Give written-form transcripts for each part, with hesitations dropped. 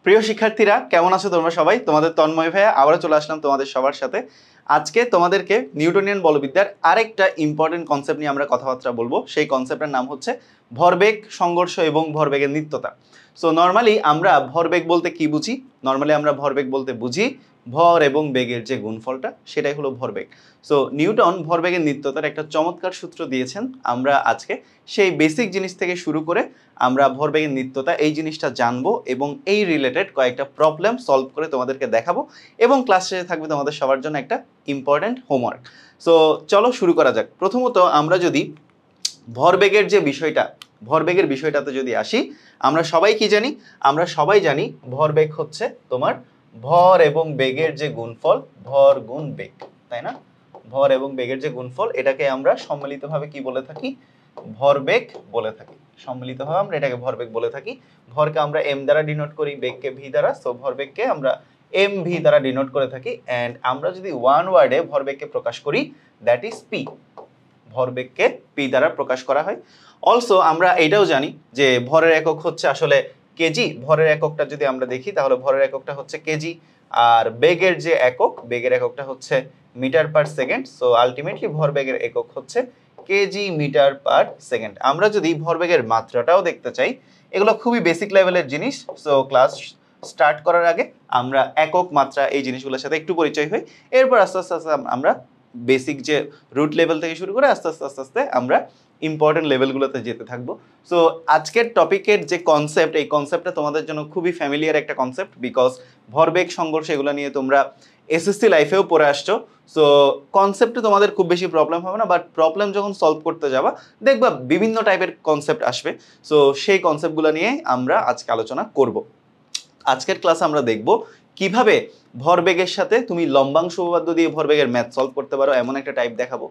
প্রিয় শিক্ষার্থীরা কেমন আছো তোমরা সবাই? তোমাদের তন্ময় ভাইয়া আবারও চলে আসলাম তোমাদের সবার সাথে। আজকে তোমাদেরকে নিউটনিয়ান বলবিদ্যার আরেকটা ইম্পর্টেন্ট কনসেপ্ট নিয়ে আমরা কথাবার্তা বলবো। সেই কনসেপ্টের নাম হচ্ছে ভরবেগ, সংঘর্ষ এবং ভরবেগের নিত্যতা। সো নর্মালি আমরা ভরবেগ বলতে কি বুঝি? নর্মালি আমরা ভরবেগ বলতে বুঝি ভর এবং বেগের যে গুণফলটা, সেটাই হলো ভরবেগ। সো নিউটন ভরবেগের নিত্যতার একটা চমৎকার সূত্র দিয়েছেন। আমরা আজকে সেই বেসিক জিনিস থেকে শুরু করে আমরা ভরবেগের নিত্যতা এই জিনিসটা জানবো এবং এই রিলেটেড কয়েকটা প্রবলেম সলভ করে তোমাদেরকে দেখাবো এবং ক্লাস শেষে থাকবে তোমাদের সবার জন্য একটা ইম্পর্ট্যান্ট হোমওয়ার্ক। সো চলো শুরু করা যাক। প্রথমত আমরা যদি ভরবেগের বিষয়টাতে যদি আসি, আমরা সবাই কি জানি? আমরা সবাই জানি ভরবেগ হচ্ছে তোমার ভর এবং বেগের যে গুণফল, ভর গুণ বেগ, তাই না? ভর এবং বেগের যে গুণফল, এটাকে আমরা সম্মিলিতভাবে কি বলে থাকি? ভরবেগ বলে থাকি। সম্মিলিতভাবে আমরা এটাকে ভরবেগ বলে থাকি। ভরকে আমরা এম দ্বারা ডিনোট করি, বেগকে ভি দ্বারা। সো ভরবেগকে আমরা এম ভি দ্বারা ডিনোট করে থাকি। অ্যান্ড আমরা যদি ওয়ান ওয়ার্ডে ভরবেগকে প্রকাশ করি, দ্যাট ইজ পি। ভরবেগকে পি দ্বারা প্রকাশ করা হয়। অলসো আমরা এটাও জানি যে ভরের একক হচ্ছে আসলে কেজি। ভরের এককটা যদি আমরা দেখি তাহলে ভরের এককটা হচ্ছে কেজি, আর বেগের যে একক, বেগের এককটা হচ্ছে metre per second. So ultimately ভরবেগের একক হচ্ছে কেজি মিটার পার সেকেন্ড। আমরা যদি ভরবেগের মাত্রাটাও দেখতে চাই, এগুলো খুবই বেসিক লেভেলের জিনিস। সো ক্লাস স্টার্ট করার আগে আমরা একক মাত্রা এই জিনিসগুলোর সাথে একটু পরিচয় হই। এরপর আস্তে আস্তে আমরা বেসিক যে রুট লেভেল থেকে শুরু করে আস্তে আস্তে আমরা ইম্পর্টেন্ট লেভেলগুলোতে যেতে থাকবো। সো আজকের টপিকের যে কনসেপ্ট, এই কনসেপ্টটা তোমাদের জন্য খুবই ফ্যামিলিয়ার একটা কনসেপ্ট, বিকজ ভরবেগ, সংঘর্ষ এগুলো নিয়ে তোমরা এসএসসি লাইফেও পড়ে আসছো। সো কনসেপ্টে তোমাদের খুব বেশি প্রবলেম হবে না, বাট প্রবলেম যখন সলভ করতে যাবা দেখবা বিভিন্ন টাইপের কনসেপ্ট আসবে। সো সেই কনসেপ্টগুলো নিয়ে আমরা আজকে আলোচনা করব। আজকের ক্লাসে আমরা দেখব কিভাবে ভরবেগের সাথে তুমি লম্বাংশ উপপাদ্য দিয়ে ভরবেগের ম্যাথ সলভ করতে পারো, এমন একটা টাইপ দেখাবো।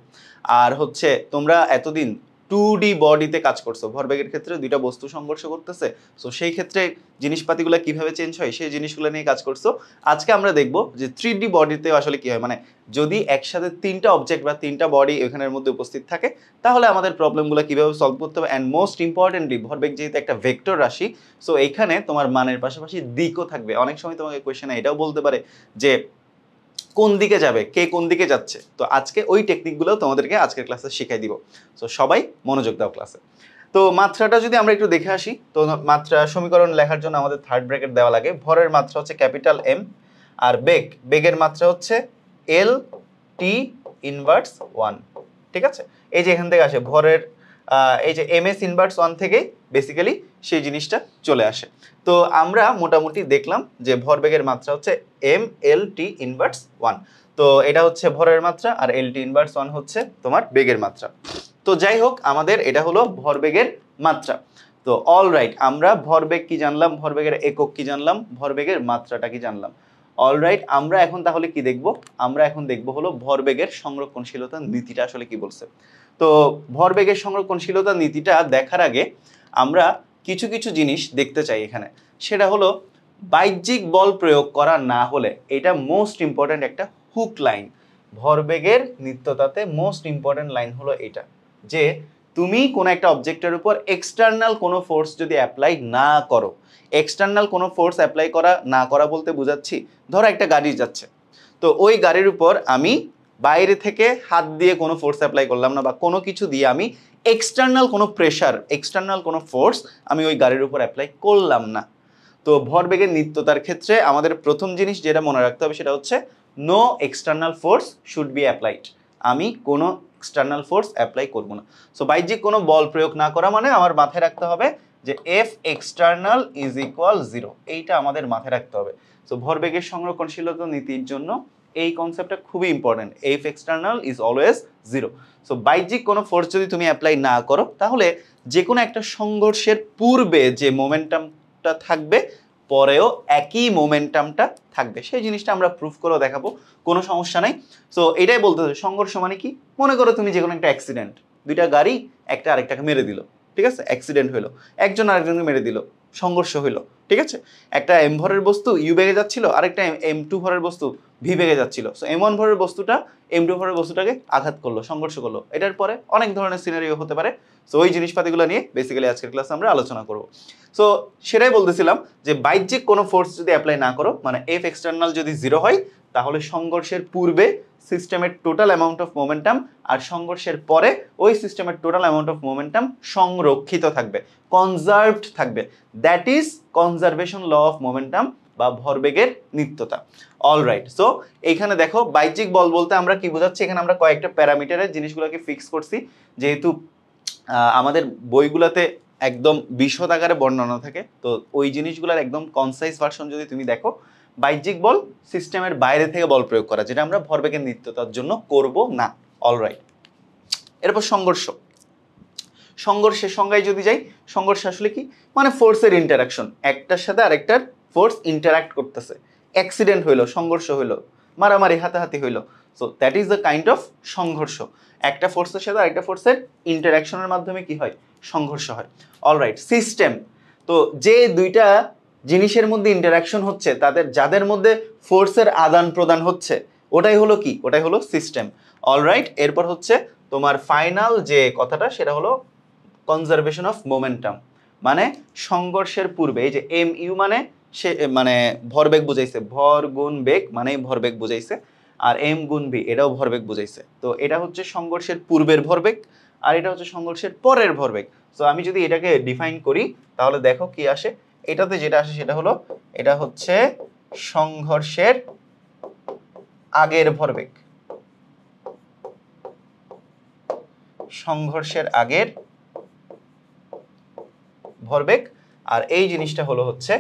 আর হচ্ছে তোমরা এতদিন 2D বডিতে কাজ করছো, ভরবেগের ক্ষেত্রে দুইটা বস্তু সংঘর্ষ করতেছে, সো সেই ক্ষেত্রে জিনিসপাতিগুলো কিভাবে চেঞ্জ হয় সেই জিনিসগুলো নিয়ে কাজ করছো। আজকে আমরা দেখব যে 3D বডিতে আসলে কি হয়, মানে যদি একসাথে তিনটা অবজেক্ট বা তিনটা বডি এখানের মধ্যে উপস্থিত থাকে তাহলে আমাদের প্রবলেমগুলো কিভাবে সলভ করতে হবে। অ্যান্ড মোস্ট ইম্পর্টেন্টলি ভরবেগ যেহেতু একটা ভেক্টর রাশি, সো এইখানে তোমার মানের পাশাপাশি দিকও থাকবে। অনেক সময় তোমাকে কোয়েশ্চেনে এটাও বলতে পারে যে কোন দিকে যাবে, কে কোন দিকে যাচ্ছে। তো আজকে ওই টেকনিকগুলো তোমাদেরকে আজকের ক্লাসে শিখাই দিব। সো সবাই মনোযোগ দাও ক্লাসে। তো মাত্রাটা যদি আমরা একটু দেখে আসি, তো মাত্রা সমীকরণ লেখার জন্য আমাদের থার্ড ব্র্যাকেট দেওয়া লাগে। ভরের মাত্রা হচ্ছে ক্যাপিটাল এম, আর বেগের মাত্রা হচ্ছে এল টি ইনভার্স 1। ঠিক আছে, এই যে এখান থেকে আসে ভরের এই যে এম এস ইনভার্স 1 থেকেই বেসিক্যালি সেই জিনিসটা চলে আসে। তো আমরা মোটামুটি দেখলাম যে ভরবেগের মাত্রা হচ্ছে এম এল টি ইনভার্স 1। তো এটা হচ্ছে ভরের মাত্রা, আর এল টি ইনভার্স 1 হচ্ছে তোমার বেগের মাত্রা। তো যাই হোক, আমাদের এটা হলো ভরবেগের মাত্রা। তো অল রাইট, আমরা ভরবেগ কি জানলাম, ভরবেগের একক কি জানলাম, ভরবেগের মাত্রাটা কি জানলাম। অল রাইট, আমরা এখন তাহলে কি দেখব? আমরা এখন দেখব হলো ভরবেগের সংরক্ষণশীলতা নীতিটা আসলে কি বলছে। তো ভরবেগের সংরক্ষণশীলতা নীতিটা দেখার আগে আমরা কিছু কিছু জিনিস দেখতে চাই এখানে। সেটা হলো বাহ্যিক বল প্রয়োগ করা না হলে, এটা মোস্ট ইম্পর্ট্যান্ট একটা হুক লাইন। ভরবেগের নিত্যতাতে মোস্ট ইম্পর্ট্যান্ট লাইন হলো এটা, যে তুমি কোনো একটা অবজেক্টের উপর এক্সটার্নাল কোনো ফোর্স যদি অ্যাপ্লাই না করো। এক্সটার্নাল কোনো ফোর্স অ্যাপ্লাই করা না করা বলতে বোঝাচ্ছি, ধরো একটা গাড়ি যাচ্ছে, তো ওই গাড়ির উপর আমি বাইরে থেকে হাত দিয়ে কোনো ফোর্স অ্যাপ্লাই করলাম না, বা কোনো কিছু দিয়ে আমি এক্সটার্নাল কোনো প্রেশার, এক্সটার্নাল কোনো ফোর্স আমি ওই গাড়ির উপর অ্যাপ্লাই করলাম না। তো ভরবেগের নিত্যতার ক্ষেত্রে আমাদের প্রথম জিনিস যেটা মনে রাখতে হবে সেটা হচ্ছে no external force should be applied. আমি কোনো এক্সটার্নাল ফোর্স অ্যাপ্লাই করব না। সো বাহ্যিক কোনো বল প্রয়োগ না করা মানে আমার মাথায় রাখতে হবে যে এফ এক্সটার্নাল ইজ ইকুয়াল 0, এইটা আমাদের মাথায় রাখতে হবে। সো ভরবেগের সংরক্ষণশীলতা নীতির জন্য এই কনসেপ্টটা খুবই important, F external is always 0। So বাহ্যিক কোনো ফোর্স যদি তুমি অ্যাপ্লাই না করো, তাহলে যে কোনো একটা সংঘর্ষের পূর্বে যে মোমেন্টামটা থাকবে পরেও একই মোমেন্টামটা থাকবে। সেই জিনিসটা আমরা প্রুফ করেও দেখাবো, কোনো সমস্যা নাই। সো এটাই বলতে হবে সংঘর্ষ মানে কি। মনে করো তুমি যে কোনো একটা অ্যাক্সিডেন্ট, দুইটা গাড়ি একটা আরেকটাকে মেরে দিল, ঠিক আছে, অ্যাক্সিডেন্ট হলো, একজন আরেকজনকে মেরে দিল, সংঘর্ষ হলো। ঠিক আছে, একটা এম ভরের বস্তু ইউ বেগে যাচ্ছিল, আরেকটা M2 ভরের বস্তু ভি বেগে যাচ্ছিল, সো M1 ভরের বস্তুটা M2 ভরের বস্তুটাকে আঘাত করলো, সংঘর্ষ করলো। এটার পরে অনেক ধরনের সিনারিও হতে পারে। সো ওই জিনিসপাতিগুলো নিয়ে বেসিক্যালি আজকের ক্লাসে আমরা আলোচনা করব। সো সেটাই বলতেছিলাম যে বাহ্যিক কোনো ফোর্স যদি অ্যাপ্লাই না করো, মানে এফ এক্সটার্নাল যদি 0 হয়, তাহলে সংঘর্ষের পূর্বে সিস্টেমের টোটাল অ্যামাউন্ট অফ মোমেন্টাম আর সংঘর্ষের পরে ওই সিস্টেমের টোটাল অ্যামাউন্ট অফ মোমেন্টাম সংরক্ষিত থাকবে, কনজার্ভড থাকবে। That is conservation law of momentum বা ভরবেগের নিত্যতা। অলরাইট, সো এইখানে দেখো বাহ্যিক বল বলতে আমরা কি বোঝাচ্ছি, এখানে আমরা কয়েকটা প্যারামিটারের জিনিসগুলোকে ফিক্স করছি, যেহেতু আমাদের বইগুলোতে একদম বিশদ আকারে বর্ণনা থাকে, তো ওই জিনিসগুলোর একদম কনসাইজ ভার্সন যদি তুমি দেখো, বাহ্যিক বল সিস্টেমের বাইরে থেকে বল প্রয়োগ করা, যেটা আমরা ভরবেগের নিত্যতার জন্য করব না। অলরাইট, এরপর সংঘর্ষ। সংঘর্ষের সংজ্ঞায় যদি যাই, সংঘর্ষ আসলে কি, মানে ফোর্সের ইন্টারাকশন, একটার সাথে আরেকটার ফোর্স ইন্টারাক্ট করতেছে, অ্যাক্সিডেন্ট হইলো, সংঘর্ষ হইলো, মারামারি হাতাহাতি হইলো, so that is the kind of সংঘর্ষ। একটা ফোর্সের সাথে আরেকটা ফোর্সের ইন্টারাকশনের মাধ্যমে কি হয়, সংঘর্ষ হয়। অলরাইট, সিস্টেম, তো যে দুইটা জিনিসের মধ্যে ইন্টারাকশন হচ্ছে, যাদের মধ্যে ফোর্সের আদান প্রদান হচ্ছে, ওটাই হলো কি, ওটাই হলো সিস্টেম। অলরাইট, এরপর হচ্ছে তোমার ফাইনাল যে কথাটা, সেটা হলো কনজারভেশন অফ মোমেন্টাম, মানে সংঘর্ষের পূর্বে, এই যে এম ইউ মানে সে মানে ভরবেগ বুঝাইছে, ভর গুণ বেগ মানে ভরবেগ বুঝাইছে, আর এম গুণ ভি এটাও ভরবেগ বুঝাইছে। তো এটা হচ্ছে সংঘর্ষের পূর্বের ভরবেগ, আর এটা হচ্ছে সংঘর্ষের পরের ভরবেগ। সো আমি যদি এটাকে ডিফাইন করি, তাহলে দেখো কি আসে, এটাতে যেটা আসে সেটা হলো, এটা হচ্ছে সংঘর্ষের আগের ভরবেগ, সংঘর্ষের আগের ভরবেগ, আর এই জিনিসটা হলো হচ্ছে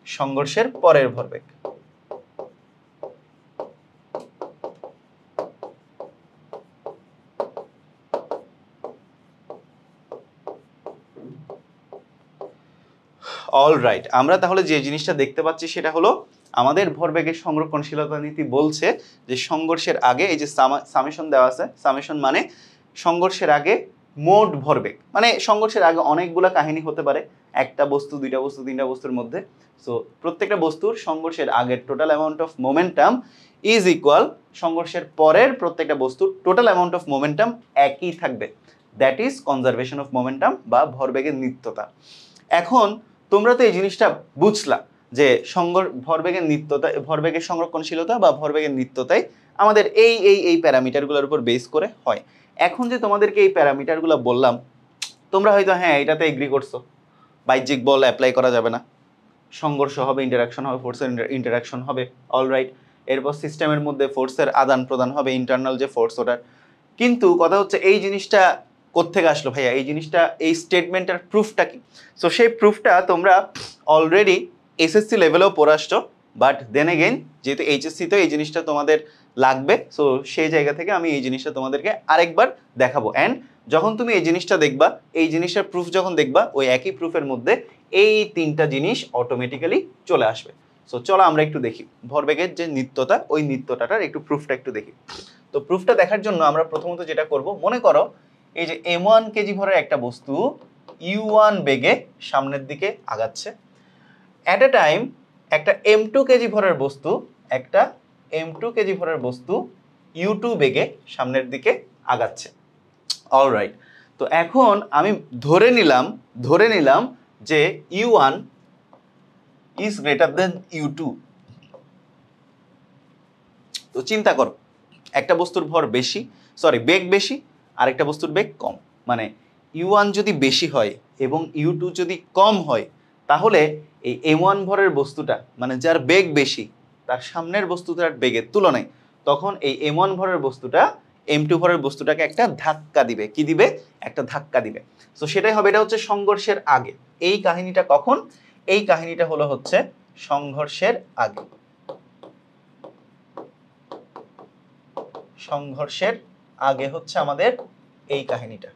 সংঘর্ষের পরের ভরবেগ। অলরাইট, আমরা তাহলে যে জিনিসটা দেখতে পাচ্ছি সেটা হলো আমাদের ভরবেগের সংরক্ষণশীলতা নীতি বলছে যে সংঘর্ষের আগে, এই যে সামেশন দেওয়া আছে, সামেশন মানে সংঘর্ষের আগে মোট ভরবেগ, মানে সংঘর্ষের আগে অনেকগুলা কাহিনী হতে পারে, একটা বস্তু, দুইটা বস্তু, তিনটা বস্তুর মধ্যে। সো প্রত্যেকটা বস্তুর সংঘর্ষের আগের total amount of momentum is equal সংঘর্ষের পরের প্রত্যেকটা বস্তুর টোটাল অ্যামাউন্ট অফ মোমেন্টাম একই থাকবে। That is conservation of momentum বা ভরবেগের নিত্যতা। এখন তোমরা তো এই জিনিসটা বুঝলা যে ভরবেগের নিত্যতা, ভরবেগের সংরক্ষণশীলতা বা ভরবেগের নিত্যতাই আমাদের এই প্যারামিটারগুলোর উপর বেস করে হয়। এখন যে তোমাদেরকে এই প্যারামিটারগুলো বললাম, তোমরা হয়তো হ্যাঁ এটাতে এগ্রি করছো, বাহ্যিক বল অ্যাপ্লাই করা যাবে না, সংঘর্ষ হবে, ইন্টারাকশন হবে, ফোর্সের ইন্টারাকশন হবে। অলরাইট, এরপর সিস্টেমের মধ্যে ফোর্সের আদান প্রদান হবে, ইন্টারনাল যে ফোর্স ওটার। কিন্তু কথা হচ্ছে এই জিনিসটা কোত্থেকে আসলো ভাইয়া, এই জিনিসটা, এই স্টেটমেন্টের প্রুফটা কি? সো সেই প্রুফটা তোমরা অলরেডি এসএসসি লেভেলেও পড়ে আসছো, বাট দেন এগেইন যেহেতু এইচএসসিতে এই জিনিসটা তোমাদের লাগবে, সো সেই জায়গা থেকে আমি এই জিনিসটা তোমাদেরকে আরেকবার দেখাবো। অ্যান্ড যখন তুমি এই জিনিসটা দেখবা, এই জিনিসটার প্রুফ যখন দেখবা, ওই একই প্রুফের মধ্যে এই তিনটা জিনিস অটোমেটিক্যালি চলে আসবে। সো চলো আমরা একটু দেখি ভরবেগের যে নিত্যতা, ওই নিত্যতাটার একটু প্রুফটা একটু দেখি। তো প্রুফটা দেখার জন্য আমরা প্রথমত যেটা করব, মনে করো এই যে m1 কেজি ভরের একটা বস্তু u1 বেগে সামনের দিকে আগাচ্ছে, অ্যাট এ টাইম একটা m2 কেজি ভরের বস্তু, একটা m2 কেজি ভরের বস্তু u2 বেগে সামনের দিকে আগাচ্ছে। অলরাইট, তো এখন আমি ধরে নিলাম যে u1 is greater than u2। তো চিন্তা করো, একটা বস্তুর ভর বেশি, বেগ বেশি, আরেকটা বস্তুর বেগ কম, মানে u1 যদি বেশি হয় এবং u2 যদি কম হয়, তাহলে এই m1 ভরের বস্তুটা, মানে যার বেগ বেশি, তার সামনের বস্তুটার বেগের তুলনায় তখন এই m1 ভরের বস্তুটা m2 ভরের বস্তুটাকে একটা ধাক্কা দিবে। কি দিবে? একটা ধাক্কা দিবে। সো সেটাই হবে, এটা হচ্ছে সংঘর্ষের আগে। এই কাহিনীটা কখন? এই কাহিনীটা হলো হচ্ছে সংঘর্ষের আগে, সংঘর্ষের আগে হচ্ছে আমাদের এই কাহিনীটা।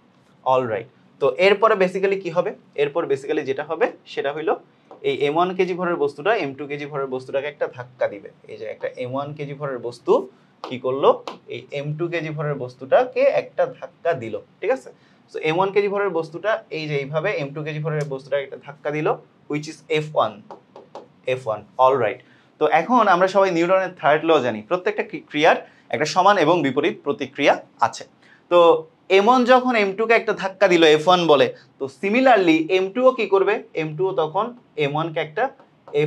অলরাইট, তো এরপরে বেসিক্যালি কি হবে? এরপর বেসিক্যালি যেটা হবে সেটা হইলো এই m1 কেজি ভরের বস্তুটা m2 কেজি ভরের বস্তুটাকে একটা ধাক্কা দিবে। এই যে একটা m1 কেজি ভরের বস্তু কি করলো, এই m2 কেজি ভরের বস্তুটাকে একটা ধাক্কা দিল, ঠিক আছে? সো m1 কেজি ভরের বস্তুটা এই যে এইভাবে m2 কেজি ভরের বস্তুটাকে একটা ধাক্কা দিল, which is f1। অলরাইট, তো এখন আমরা সবাই নিউটনের থার্ড ল জানি, প্রত্যেকটা ক্রিয়ার একটা সমান এবং বিপরীত প্রতিক্রিয়া আছে। তো M1 যখন M2 কে একটা ধাক্কা দিল F1 বলে, তো সিমিলারলি M2 ও কি করবে, M2 ও তখন M1 কে একটা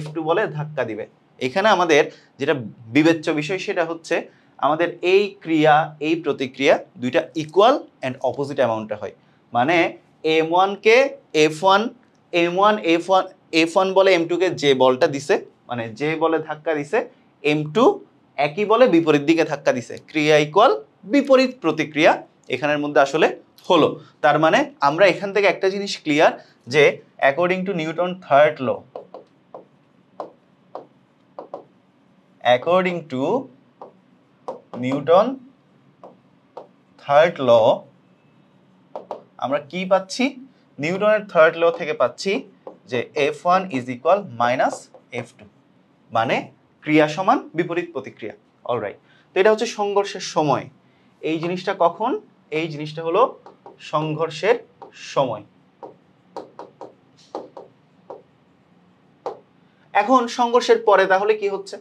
F2 বলে ধাক্কা দিবে। এখানে আমাদের যেটা বিবেচ্য বিষয় সেটা হচ্ছে আমাদের এই ক্রিয়া এই প্রতিক্রিয়া দুইটা ইকুয়াল অ্যান্ড অপোজিট অ্যামাউন্টে হয়। মানে M1 কে F1 F1 বলে M2 কে যে বলটা দিছে, মানে যে বলে ধাক্কা দিছে, M2 একই বলে বিপরীত দিকে ধাক্কা দিছে, ক্রিয়া ইকুয়াল বিপরীত প্রতিক্রিয়া এখানের মধ্যে আসলে হলো। তার মানে আমরা এখান থেকে একটা জিনিস ক্লিয়ার যে according to Newton third law, according to Newton third law আমরা কি পাচ্ছি, নিউটনের থার্ড ল থেকে পাচ্ছি যে F1 is equal minus F2, মানে ক্রিয়া সমান বিপরীত প্রতিক্রিয়া। অলরাইট, তো এটা হচ্ছে সংঘর্ষের সময়। এই জিনিসটা কখন, এই জিনিসটা হলো সংঘর্ষের সময়। এখন সংঘর্ষের পরে তাহলে কি হচ্ছে,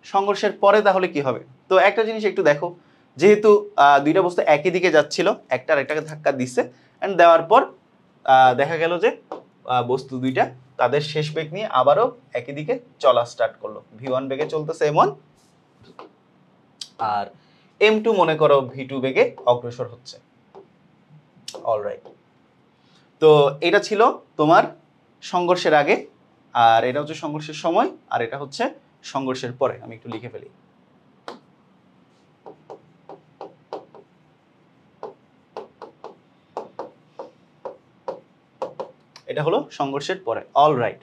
সংঘর্ষের পরে তাহলে কি হবে? তো একটা জিনিস একটু দেখো, যেহেতু দুইটা বস্তু একই দিকে যাচ্ছিল, একটা আরেকটাকে ধাক্কা দিচ্ছে, এন্ড দেওয়ার পর দেখা গেল যে বস্তু দুইটা তাদের শেষ বেগ নিয়ে আবারও একই দিকে চলা স্টার্ট করলো। V1 বেগে চলতেছে M1, আর M2 মনে করো V2 বেগে অগ্রসর হচ্ছে। অলরাইট, তো এটা ছিল তোমার সংঘর্ষের আগে, আর এটা হচ্ছে সংঘর্ষের সময়, আর এটা হচ্ছে সংঘর্ষের পরে। আমি একটু লিখে ফেলি। এটা হলো সংঘর্ষের পরে। অলরাইট,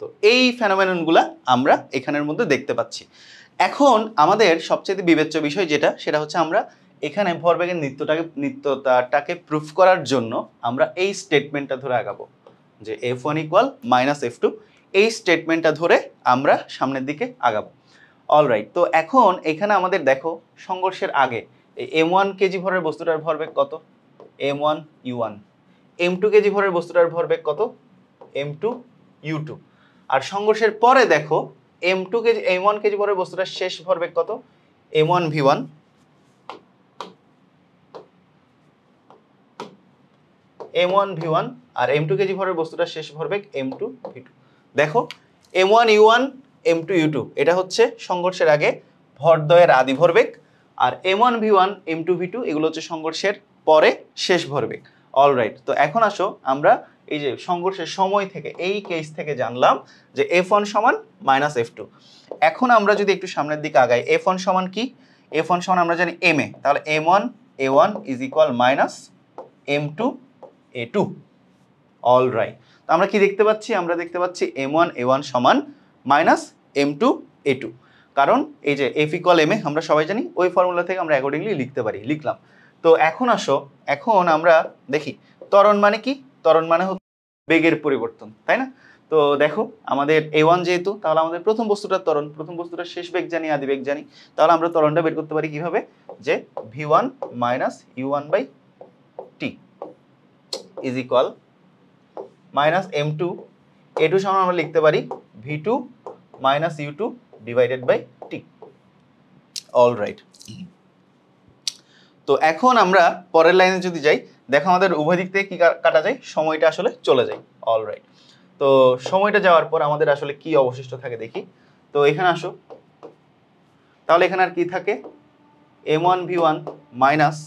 তো এই ফেনোমেননগুলা আমরা এখানের মধ্যে দেখতে পাচ্ছি। এখন আমাদের সবচেয়ে বিবেচ্য বিষয় যেটা, সেটা হচ্ছে আমরা এখানে ভরবেগের নিত্যতাটাকে প্রুফ করার জন্য আমরা এই স্টেটমেন্টটা ধরে আগাবো যে F1 ইকুয়াল মাইনাস F2। এই স্টেটমেন্টটা ধরে আমরা সামনের দিকে আগাবো। অলরাইট, তো এখন এখানে আমাদের দেখো সংঘর্ষের আগে এই M1 কেজি ভরের বস্তুটার ভরবেগ কত, M1 U1, M2 কেজি ভরের বস্তুটার ভরবেগ কত, M2 U2। আর সংঘর্ষের পরে দেখো M2 কেজি M1 কেজি ভরের বস্তুটার শেষ ভরবেগ কত, M1 V1, M1 V1, আর M2 কেজি ভরের বস্তুটার শেষ ভরবেগ M2 V2। দেখো M1 U1 M2 U2 এটা হচ্ছে সংঘর্ষের আগে ভরদ্বয়ের আদি ভরবেগ, আর M1 V1 M2 V2 এগুলো হচ্ছে সংঘর্ষের পরে শেষ ভরবেগ। অলরাইট, তো এখন আসো আমরা এই যে সংঘর্ষের সময় থেকে এই কেস থেকে জানলাম যে F1 সমান মাইনাস F2। এখন আমরা যদি একটু সামনের দিকে আগাই, F1 সমান কি, F1 সমান আমরা জানি MA, তাহলে M1 A1 is equal minus M2 A2। Alright, তো আমরা কি দেখতে পাচ্ছি, আমরা দেখতে পাচ্ছি M1 A1 সমান মাইনাস M2 A2, কারণ এই যে F ইকুয়াল MA আমরা সবাই জানি, ওই ফর্মুলা থেকে আমরা অ্যাকর্ডিংলি লিখতে পারি, লিখলাম। তো এখন আসো, এখন আমরা দেখি ত্বরণ মানে কি, ত্বরণ মানে হচ্ছে বেগের পরিবর্তন, তাই না? তো দেখো আমাদের A1 যেহেতু, তাহলে আমাদের প্রথম বস্তুটার ত্বরণ, প্রথম বস্তুটার শেষ বেগ জানি, আদি বেগ জানি, তাহলে আমরা ত্বরণটা বের করতে পারি কিভাবে, যে V1 minus U1 by T is equal minus M2 A2 সমান আমরা লিখতে পারি V2 minus U2 divided by T। Alright, তো এখন আমরা পরের লাইনে যদি যাই, দেখো আমাদের উভয় দিক থেকে কি কাটা যায়, সময়টা আসলে চলে যায়। অলরাইট, তো সময়টা যাওয়ার পর আমাদের আসলে কি অবশিষ্ট থাকে দেখি। তো এখানে আসো, তাহলে এখানে আর কি থাকে, M1 V1 minus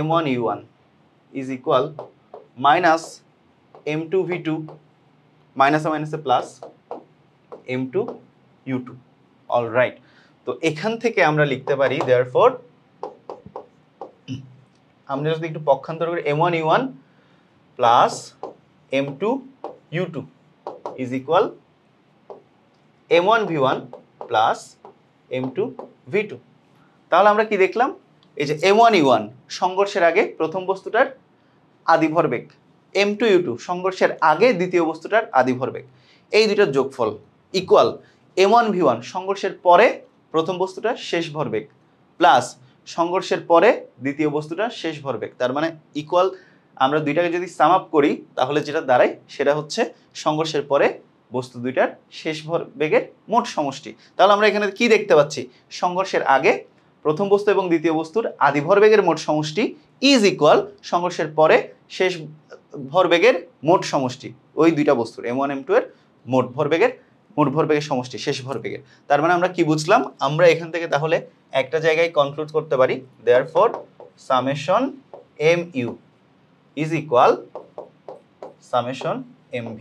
M1 U1 is equal minus M2 V2 মাইনাসে মাইনাসে প্লাস M2 U2। অলরাইট, তো এখান থেকে আমরা লিখতে পারি দেয়ারফর, আমরা যদি একটু পক্ষান্তর করি, M1 U1 plus M2 U2 is equal M1 V1 plus M2 V2। তাহলে আমরা কি দেখলাম, এই যে M1 U1 সংঘর্ষের আগে প্রথম বস্তুটার আদি ভরবেগ, M2 U2 সংঘর্ষের আগে দ্বিতীয় বস্তুটার আদি ভরবেগ, এই দুইটার যোগফল ইকুয়াল M1 V1 সংঘর্ষের পরে প্রথম বস্তুটার শেষ ভরবেগ প্লাস সংঘর্ষের পরে দ্বিতীয় বস্তুটার শেষ ভরবেগ। তার মানে ইকুয়াল, আমরা দুইটাকে যদি সাম আপ করি তাহলে যেটা দাঁড়ায় সেটা হচ্ছে সংঘর্ষের পরে বস্তু দুইটার শেষ ভরবেগের মোট সমষ্টি। তাহলে আমরা এখানে কি দেখতে পাচ্ছি, সংঘর্ষের আগে প্রথম বস্তু এবং দ্বিতীয় বস্তুর আদি ভরবেগের মোট সমষ্টি ইজ ইকুয়াল সংঘর্ষের পরে শেষ ভরবেগের মোট সমষ্টি, ওই দুইটা বস্তুর M1 M2 এর মোট ভরবেগের সমষ্টি শেষ ভরবেগের। তার মানে আমরা কি বুঝলাম, আমরা এখান থেকে তাহলে একটা জায়গায় কনক্লুড করতে পারি, therefore summation MU is equal summation MV,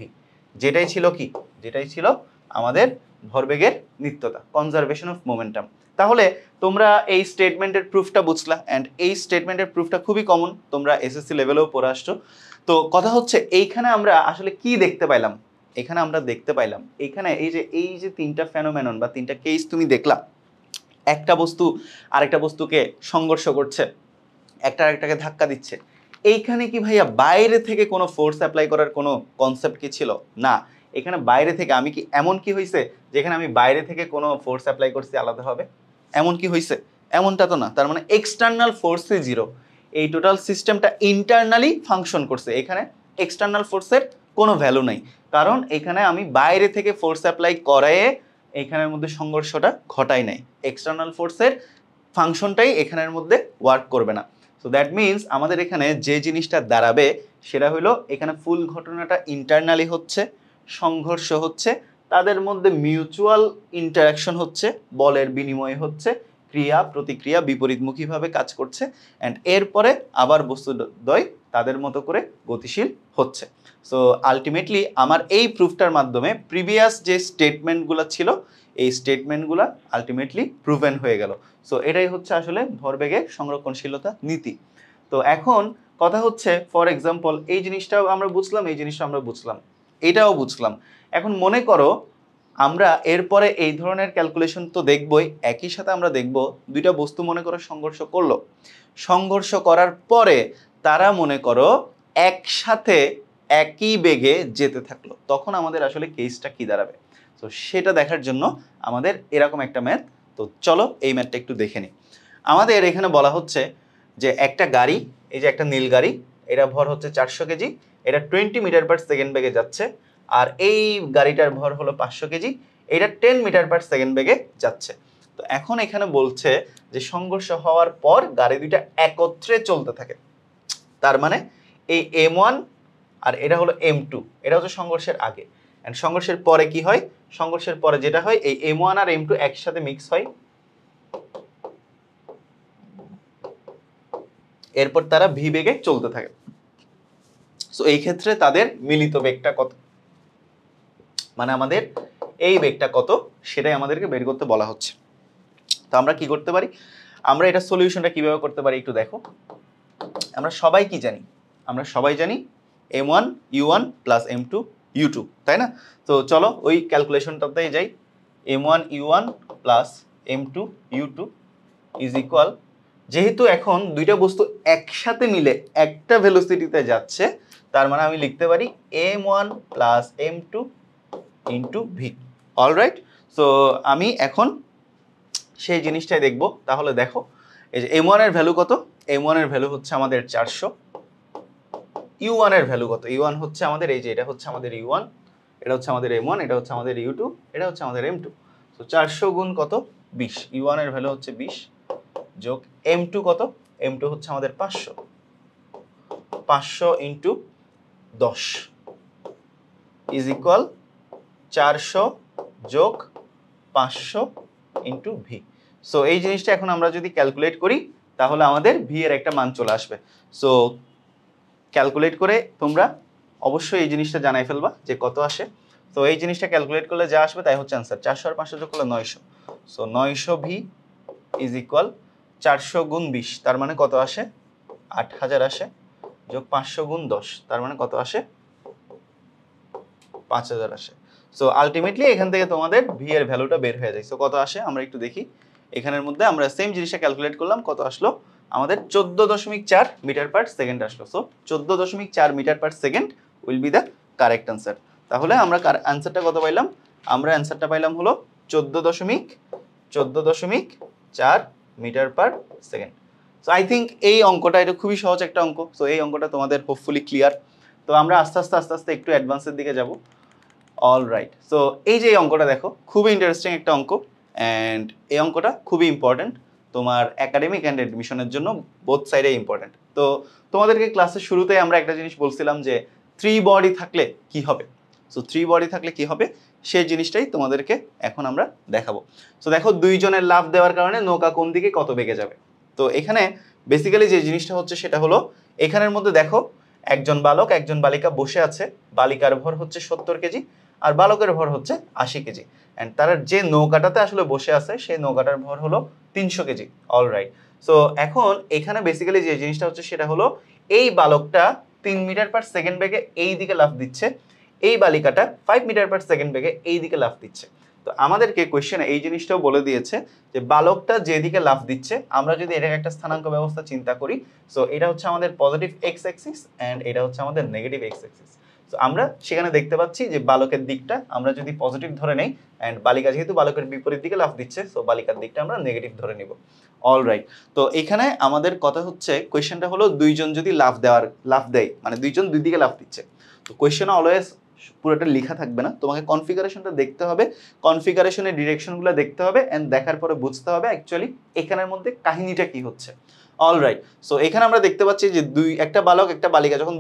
যেটাই ছিল কি, যেটাই ছিল আমাদের ভরবেগের নিত্যতা, কনজারভেশন অফ মোমেন্টাম। তাহলে তোমরা এই স্টেটমেন্টের প্রুফটা বুঝলা, অ্যান্ড এই স্টেটমেন্টের প্রুফটা খুবই কমন, তোমরা এসএসসি লেভেলেও পড়ে আসছো। তো কথা হচ্ছে এইখানে আমরা আসলে কি দেখতে পাইলাম, এখানে আমরা দেখতে পাইলাম এখানে এই যে তিনটা ফেনোমেনন বা তিনটা কেস তুমি দেখলা, একটা বস্তু আরেকটা বস্তুকে সংঘর্ষ করছে, একটা আরেকটাকে ধাক্কা দিচ্ছে, এইখানে কি ভাইয়া বাইরে থেকে কোনো ফোর্স অ্যাপ্লাই করার কোনো কনসেপ্ট কি ছিল না। এখানে বাইরে থেকে আমি কি এমন কি হয়েছে যেখানে আমি বাইরে থেকে কোনো ফোর্স অ্যাপ্লাই করছি আলাদাভাবে, এমন কি হয়েছে? এমনটা তো না। তার মানে এক্সটার্নাল ফোর্সই জিরো, এই টোটাল সিস্টেমটা ইন্টারনালি ফাংশন করছে, এখানে এক্সটার্নাল ফোর্সের কোনো ভ্যালু নাই, কারণ এখানে আমি বাইরে থেকে ফোর্স অ্যাপ্লাই করায়ে এখানের মধ্যে সংঘর্ষটা ঘটাই নাই, এক্সটার্নাল ফোর্সের ফাংশনটাই এখানের মধ্যে ওয়ার্ক করবে না। সো দ্যাট মিনস আমাদের এখানে যে জিনিসটা দাঁড়াবে সেটা হলো এখানে ফুল ঘটনাটা ইন্টারনালি হচ্ছে, সংঘর্ষ হচ্ছে, তাদের মধ্যে মিউচুয়াল ইন্টারাকশন হচ্ছে, বলের বিনিময় হচ্ছে, ক্রিয়া প্রতিক্রিয়া বিপরীতমুখীভাবে কাজ করছে, অ্যান্ড এরপরে আবার বস্তুদ্বয় তাদের মতো করে গতিশীল হচ্ছে। সো আলটিমেটলি আমার এই প্রুফটার মাধ্যমে প্রিভিয়াস যে স্টেটমেন্টগুলো ছিল এই স্টেটমেন্টগুলো আলটিমেটলি প্রুভেন হয়ে গেল। সো এটাই হচ্ছে আসলে ভরবেগের সংরক্ষণশীলতা নীতি। তো এখন কথা হচ্ছে, ফর এক্সাম্পল এই জিনিসটাও আমরা বুঝলাম, এই জিনিসটা আমরা বুঝলাম, এটাও বুঝলাম। এখন মনে করো আমরা এরপরে এই ধরনের ক্যালকুলেশন তো দেখবই, একই সাথে আমরা দেখব দুইটা বস্তু মনে করো সংঘর্ষ করলো, সংঘর্ষ করার পরে তারা মনে করো একসাথে একই বেগে যেতে থাকলো, তখন আমাদের আসলে কেসটা কি দাঁড়াবে। তো সেটা দেখার জন্য আমাদের এরকম একটা ম্যাথ, তো চলো এই ম্যাথটা একটু দেখে নিই। আমাদের এখানে বলা হচ্ছে যে একটা গাড়ি, এই যে একটা নীল গাড়ি, এটা ভর হচ্ছে 400 কেজি, এটা 20 মিটার পার সেকেন্ড বেগে যাচ্ছে, আর এই গাড়িটার ভর হলো 500 কেজি, এটা 10 মিটার পার সেকেন্ড বেগে যাচ্ছে। তো এখন এখানে বলছে যে সংঘর্ষ হওয়ার পর গাড়ি দুইটা একত্রে চলতে থাকে, তার মানে এই M1 আর এটা হলো M2, এটা হচ্ছে সংঘর্ষের আগে, এন্ড সংঘর্ষের পরে কি হয়, সংঘর্ষের পরে যেটা হয় এই M1 আর M2 একসাথে মিক্স হয়, এরপর তারা ভি বেগে চলতে থাকে। সো এই ক্ষেত্রে তাদের মিলিত বেগটা কত, মানে আমাদের এই বেগটা কত সেটাই আমাদেরকে বের করতে বলা হচ্ছে। তো আমরা কি করতে পারি, আমরা এটা সলিউশনটা কিভাবে করতে পারি একটু দেখো। আমরা সবাই কি জানি, আমরা সবাই জানি M1 U1 plus M2 U2, তাই না? তো চলো ওই ক্যালকুলেশনটাতেই যাই। M1 U1 plus M2 U2 is equal, যেহেতু এখন দুইটা বস্তু একসাথে মিলে একটা ভেলোসিটিতে যাচ্ছে, তার মানে আমি লিখতে পারি M1 plus M2 into V. Alright, so আমি এখন সেই জিনিসটাই দেখব। তাহলে দেখো এই যে M1 এর ভ্যালু কত, M1 এর ভ্যালু হচ্ছে আমাদের 400, U1 এর ভ্যালু কত, U1 হচ্ছে আমাদের এই যে এটা হচ্ছে আমাদের U1, এটা হচ্ছে আমাদের M1, এটা হচ্ছে আমাদের U2, এটা হচ্ছে আমাদের M2। সো 400 গুণ কত 20, U1 এর ভ্যালু হচ্ছে 20, যোগ M2 কত, M2 হচ্ছে আমাদের 500, 500 ইন্টু 10 ইজ ইকুয়াল 400 যোগ 500 ইন্টু ভি। সো এই জিনিসটা এখন আমরা যদি ক্যালকুলেট করি তাহলে আমাদের ভি এর একটা মান চলে আসবে। সো ক্যালকুলেট করে তোমরা অবশ্যই এই জিনিসটা জানাই ফেলবা যে কত আসে। তো এই জিনিসটা ক্যালকুলেট করলে যা আসবে তাই হচ্ছে অ্যান্সার, 400 আর 500 যোগ করলে 900। সো 900 ভি ইজ ইকুয়াল 400 গুণ 20, তার মানে কত আসে 8000 আসে, যোগ 500 গুণ 10, তার মানে কত আসে 5000 আসে। সো আলটিমেটলি এখান থেকে তোমাদের ভি এর ভ্যালুটা বের হয়ে যায়। সো কত আসে আমরা একটু দেখি, এখানের মধ্যে আমরা সেম জিনিসটা ক্যালকুলেট করলাম, কত আসলো আমাদের 14.4 মিটার পার সেকেন্ড আসলো। So 14.4 metre per second will be the correct answer. তাহলে আমরা আনসারটা কত পাইলাম, আমরা অ্যান্সারটা পাইলাম হলো 14.4 metre per second. So I think এই অঙ্কটা, এটা খুবই সহজ একটা অঙ্ক। সো এই অঙ্কটা তোমাদের হোপফুলি ক্লিয়ার। তো আমরা আস্তে আস্তে একটু অ্যাডভান্সের দিকে যাব। All right. সো এই যে এই অঙ্কটা দেখো, খুবই ইন্টারেস্টিং একটা অঙ্ক, অ্যান্ড এই অঙ্কটা খুবই ইম্পর্টেন্ট তোমার একাডেমিক অ্যান্ড অ্যাডমিশনের জন্য, বোথ সাইডে ইম্পর্টেন্ট। তো তোমাদেরকে ক্লাসের শুরুতে আমরা একটা জিনিস বলছিলাম যে 3 বডি থাকলে কি হবে। সো 3 বডি থাকলে কি হবে সেই জিনিসটাই তোমাদেরকে এখন আমরা দেখাবো। সো দেখো, দুইজনের লাফ দেওয়ার কারণে নৌকা কোন দিকে কত বেগে যাবে। তো এখানে বেসিক্যালি যে জিনিসটা হচ্ছে সেটা হলো, এখানের মধ্যে দেখো একজন বালক একজন বালিকা বসে আছে, বালিকার ভর হচ্ছে 70 কেজি আর বালকের ভর হচ্ছে 80 কেজি, অ্যান্ড তারা যে নৌকাটাতে আসলে বসে আছে সেই নৌকাটার ভর হলো 300 কেজি। All right. সো এখন এখানে বেসিক্যালি যে জিনিসটা হচ্ছে সেটা হলো, এই বালকটা 3 মিটার পার সেকেন্ড বেগে এই দিকে লাফ দিচ্ছে, এই বালিকাটা 5 মিটার পার সেকেন্ড বেগে এই দিকে লাফ দিচ্ছে। তো আমাদেরকে কোয়েশ্চেনে এই জিনিসটাও বলে দিয়েছে যে বালকটা যেদিকে লাফ দিচ্ছে, আমরা যদি এটাকে একটা স্থানাঙ্ক ব্যবস্থা চিন্তা করি, সো এটা হচ্ছে আমাদের পজিটিভ এক্স অ্যাক্সিস অ্যান্ড এটা হচ্ছে আমাদের নেগেটিভ এক্স অ্যাক্সিস। সো আমরা সেখানে দেখতে পাচ্ছি যে বালকের দিকটা আমরা যদি পজিটিভ ধরে নেই, অ্যান্ড বালিকা যেহেতু বালকের বিপরীত দিকে লাফ দিচ্ছে, সো বালিকার দিকটা আমরা নেগেটিভ ধরে নিব। All right. তো এখানে আমাদের কথা হচ্ছে, কোয়েশ্চেনটা হলো দুইজন যদি লাফ দেয়, মানে দুইজন দুই দিকে লাফ দিচ্ছে। তো কোয়েশ্চেনে অলওয়েজ পুরোটা লেখা থাকবে না, তোমাকে কনফিগারেশনটা দেখতে হবে, কনফিগারেশনের ডিরেকশনগুলো দেখতে হবে, এন্ড দেখার পরে বুঝতে হবে অ্যাকচুয়ালি এখানের মধ্যে কাহিনীটা কি হচ্ছে। All right. সো এখানে আমরা দেখতে পাচ্ছি যে একটা বালক একটা বালিকা যখন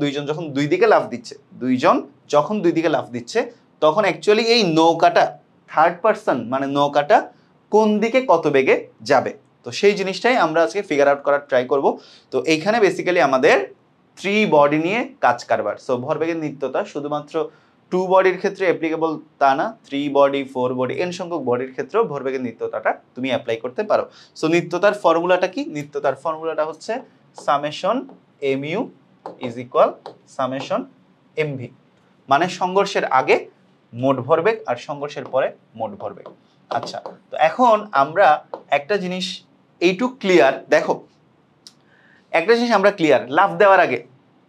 দুই দিকে লাফ দিচ্ছে, দুই দিকে লাফ দিচ্ছে, তখন অ্যাকচুয়ালি এই নৌকাটা থার্ড পারসন, মানে নৌকাটা কোন দিকে কত বেগে যাবে। তো সেই জিনিসটাই আমরা আজকে ফিগার আউট করার ট্রাই করব। তো এইখানে বেসিক্যালি আমাদের 3 বডি নিয়ে কাজ কারবার। সো ভরবেগের নিত্যতা শুধুমাত্র 2 বডির ক্ষেত্রে অ্যাপ্লিকেবল তা না, 3 বডি 4 বডি এন সংখ্যক বডির ক্ষেত্রেও ভরবেগের নিত্যতাটা তুমি অ্যাপ্লাই করতে পারো। সো নিত্যতার ফর্মুলাটা কি? নিত্যতার ফর্মুলাটা হচ্ছে summation mu is equal summation mv, মানে সংঘর্ষের আগে মোট ভরবেগ আর সংঘর্ষের পরে মোট ভরবেগ। আচ্ছা, তো এখন আমরা একটা জিনিস এইটুক ক্লিয়ার, দেখো একটা জিনিস আমরা ক্লিয়ার লাফ দেওয়ার আগে।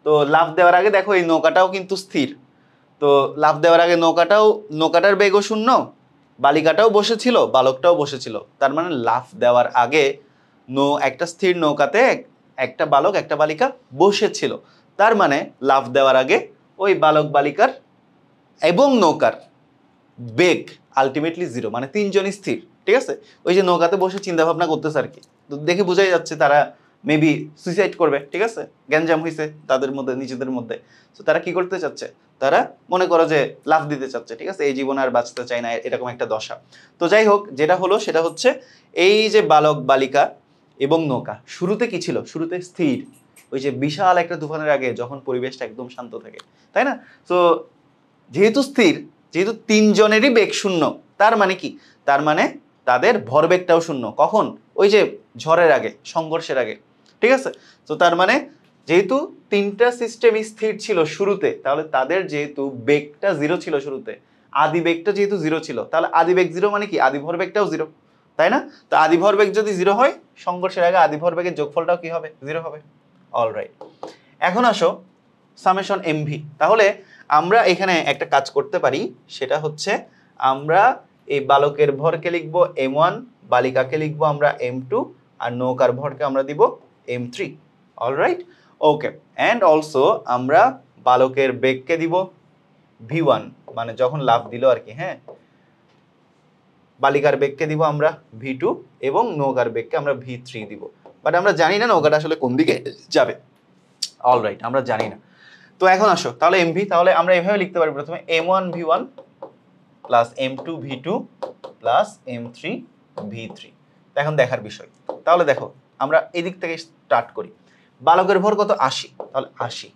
তো লাফ দেওয়ার আগে দেখো এই নৌকাটাও কিন্তু স্থির। তো লাফ দেওয়ার আগে নৌকাটার বেগও শূন্য, বালিকাটাও বসেছিল, বালকটাও বসেছিল। তার মানে লাফ দেওয়ার আগে একটা স্থির নৌকাতে একটা বালক একটা বালিকা বসেছিল। তার মানে লাফ দেওয়ার আগে ওই বালক বালিকার এবং নৌকার বেগ আলটিমেটলি 0, মানে তিনজনই স্থির। ঠিক আছে, ওই যে নৌকাতে বসে চিন্তা ভাবনা করতেছে আর কি, তো দেখে বোঝাই যাচ্ছে তারা মেবি সুইসাইড করবে। ঠিক আছে, গ্যাঞ্জাম হয়েছে তাদের মধ্যে, নিজেদের মধ্যে। তো তারা কি করতে চাচ্ছে, তারা মনে করো যে লাফ দিতে চাচ্ছে। ঠিক আছে, এই জীবনে আর বাঁচতে চায় না, এরকম একটা দশা। তো যাই হোক, যেটা হলো সেটা হচ্ছে এই যে বালক বালিকা এবং নৌকা শুরুতে কি ছিল, শুরুতে স্থির। ওই যে বিশাল একটা তুফানের আগে যখন পরিবেশটা একদম শান্ত থাকে, তাই না? তো যেহেতু স্থির, যেহেতু তিনজনেরই বেগ শূন্য, তার মানে কি, তার মানে তাদের ভরবেগটাও শূন্য। কখন? ওই যে ঝড়ের আগে, সংঘর্ষের আগে। ঠিক আছে, তো তার মানে যেহেতু তিনটা সিস্টেমই স্থির ছিল শুরুতে, তাহলে তাদের যেহেতু বেগটা 0 ছিল শুরুতে, আদি বেগটা যেহেতু 0 ছিল, তাহলে আদি বেগ 0 মানে কি, আদি ভরবেগটাও 0, তাই না? তো আদি ভরবেগ যদি 0 হয়, সংঘর্ষের আগে আদি ভরবেগের যোগফলটাও কি হবে, 0 হবে। All right. এখন আসো সামেশন এমভি। তাহলে আমরা এখানে একটা কাজ করতে পারি, সেটা হচ্ছে আমরা এই বালকের ভরকে লিখবো m1, বালিকাকে লিখবো আমরা m2, আর নৌকার ভরকে আমরা দিব m3। Alright, okay. And also আমরা বালকের বেগকে দিব v1, মানে যখন লাফ দিল আর কি। হ্যাঁ, বালিকার বেগকে দিব আমরা v2 এবং নৌকার বেগকে আমরা v3 দিব। বাট আমরা জানি না নৌকাটা আসলে কোন দিকে যাবে। অলরাইট, আমরা জানি না। তো এখন আসো তাহলে এমভি, তাহলে আমরা এভাবে লিখতে পারি প্রথমে m1 v1 plus m2 v2 plus m3 v3। এখন দেখার বিষয়, তাহলে দেখো আমরা এদিক থেকে স্টার্ট করি। বালকের ভর কত, 80, তাহলে 80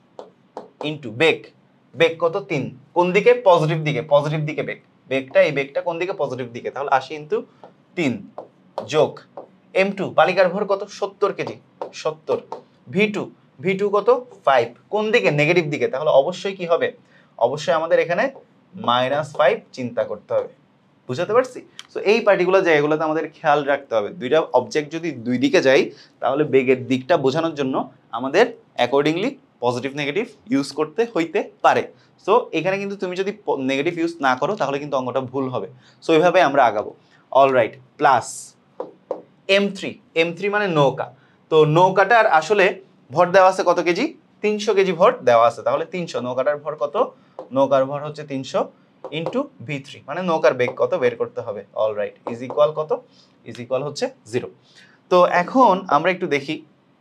ইন্টু বেগ কত, 3, কোন দিকে, পজিটিভ দিকে, পজিটিভ দিকে বেগটা, এই বেগটা কোন দিকে, পজিটিভ দিকে, তাহলে 80 ইন্টু 3 যোগ m2, বালিকার ভর কত, 70 কেজি, 70, v2 কত, 5, কোন দিকে, নেগেটিভ দিকে, তাহলে অবশ্যই কি হবে, অবশ্যই আমাদের এখানে -5 চিন্তা করতে হবে। বুঝাতে পারছি? সো এই পার্টিকুলার জায়গাগুলোতে আমাদের খেয়াল রাখতে হবে। দুইটা অবজেক্ট যদি দুই দিকে যায়, তাহলে বেগের দিকটা বোঝানোর জন্য আমাদের অ্যাকর্ডিংলি পজিটিভ নেগেটিভ ইউজ করতে হইতে পারে। সো এখানে কিন্তু তুমি যদি নেগেটিভ ইউজ না করো, তাহলে কিন্তু অঙ্কটা ভুল হবে। সো এইভাবে আমরা আগাবো। অলরাইট, প্লাস m3 মানে নৌকা। তো নৌকাটার আসলে ভর দেওয়া আছে কত কেজি, 300 কেজি ভর দেওয়া আছে। তাহলে 300, নৌকাটার ভর কত, নৌকার ভর হচ্ছে 300 ইন্টু v3, মানে নৌকার বেগ কত বের করতে হবে। অলরাইট, ইজ ইকুয়াল কত? ইজ ইকুয়াল হচ্ছে 0। তো এখন আমরা একটু দেখি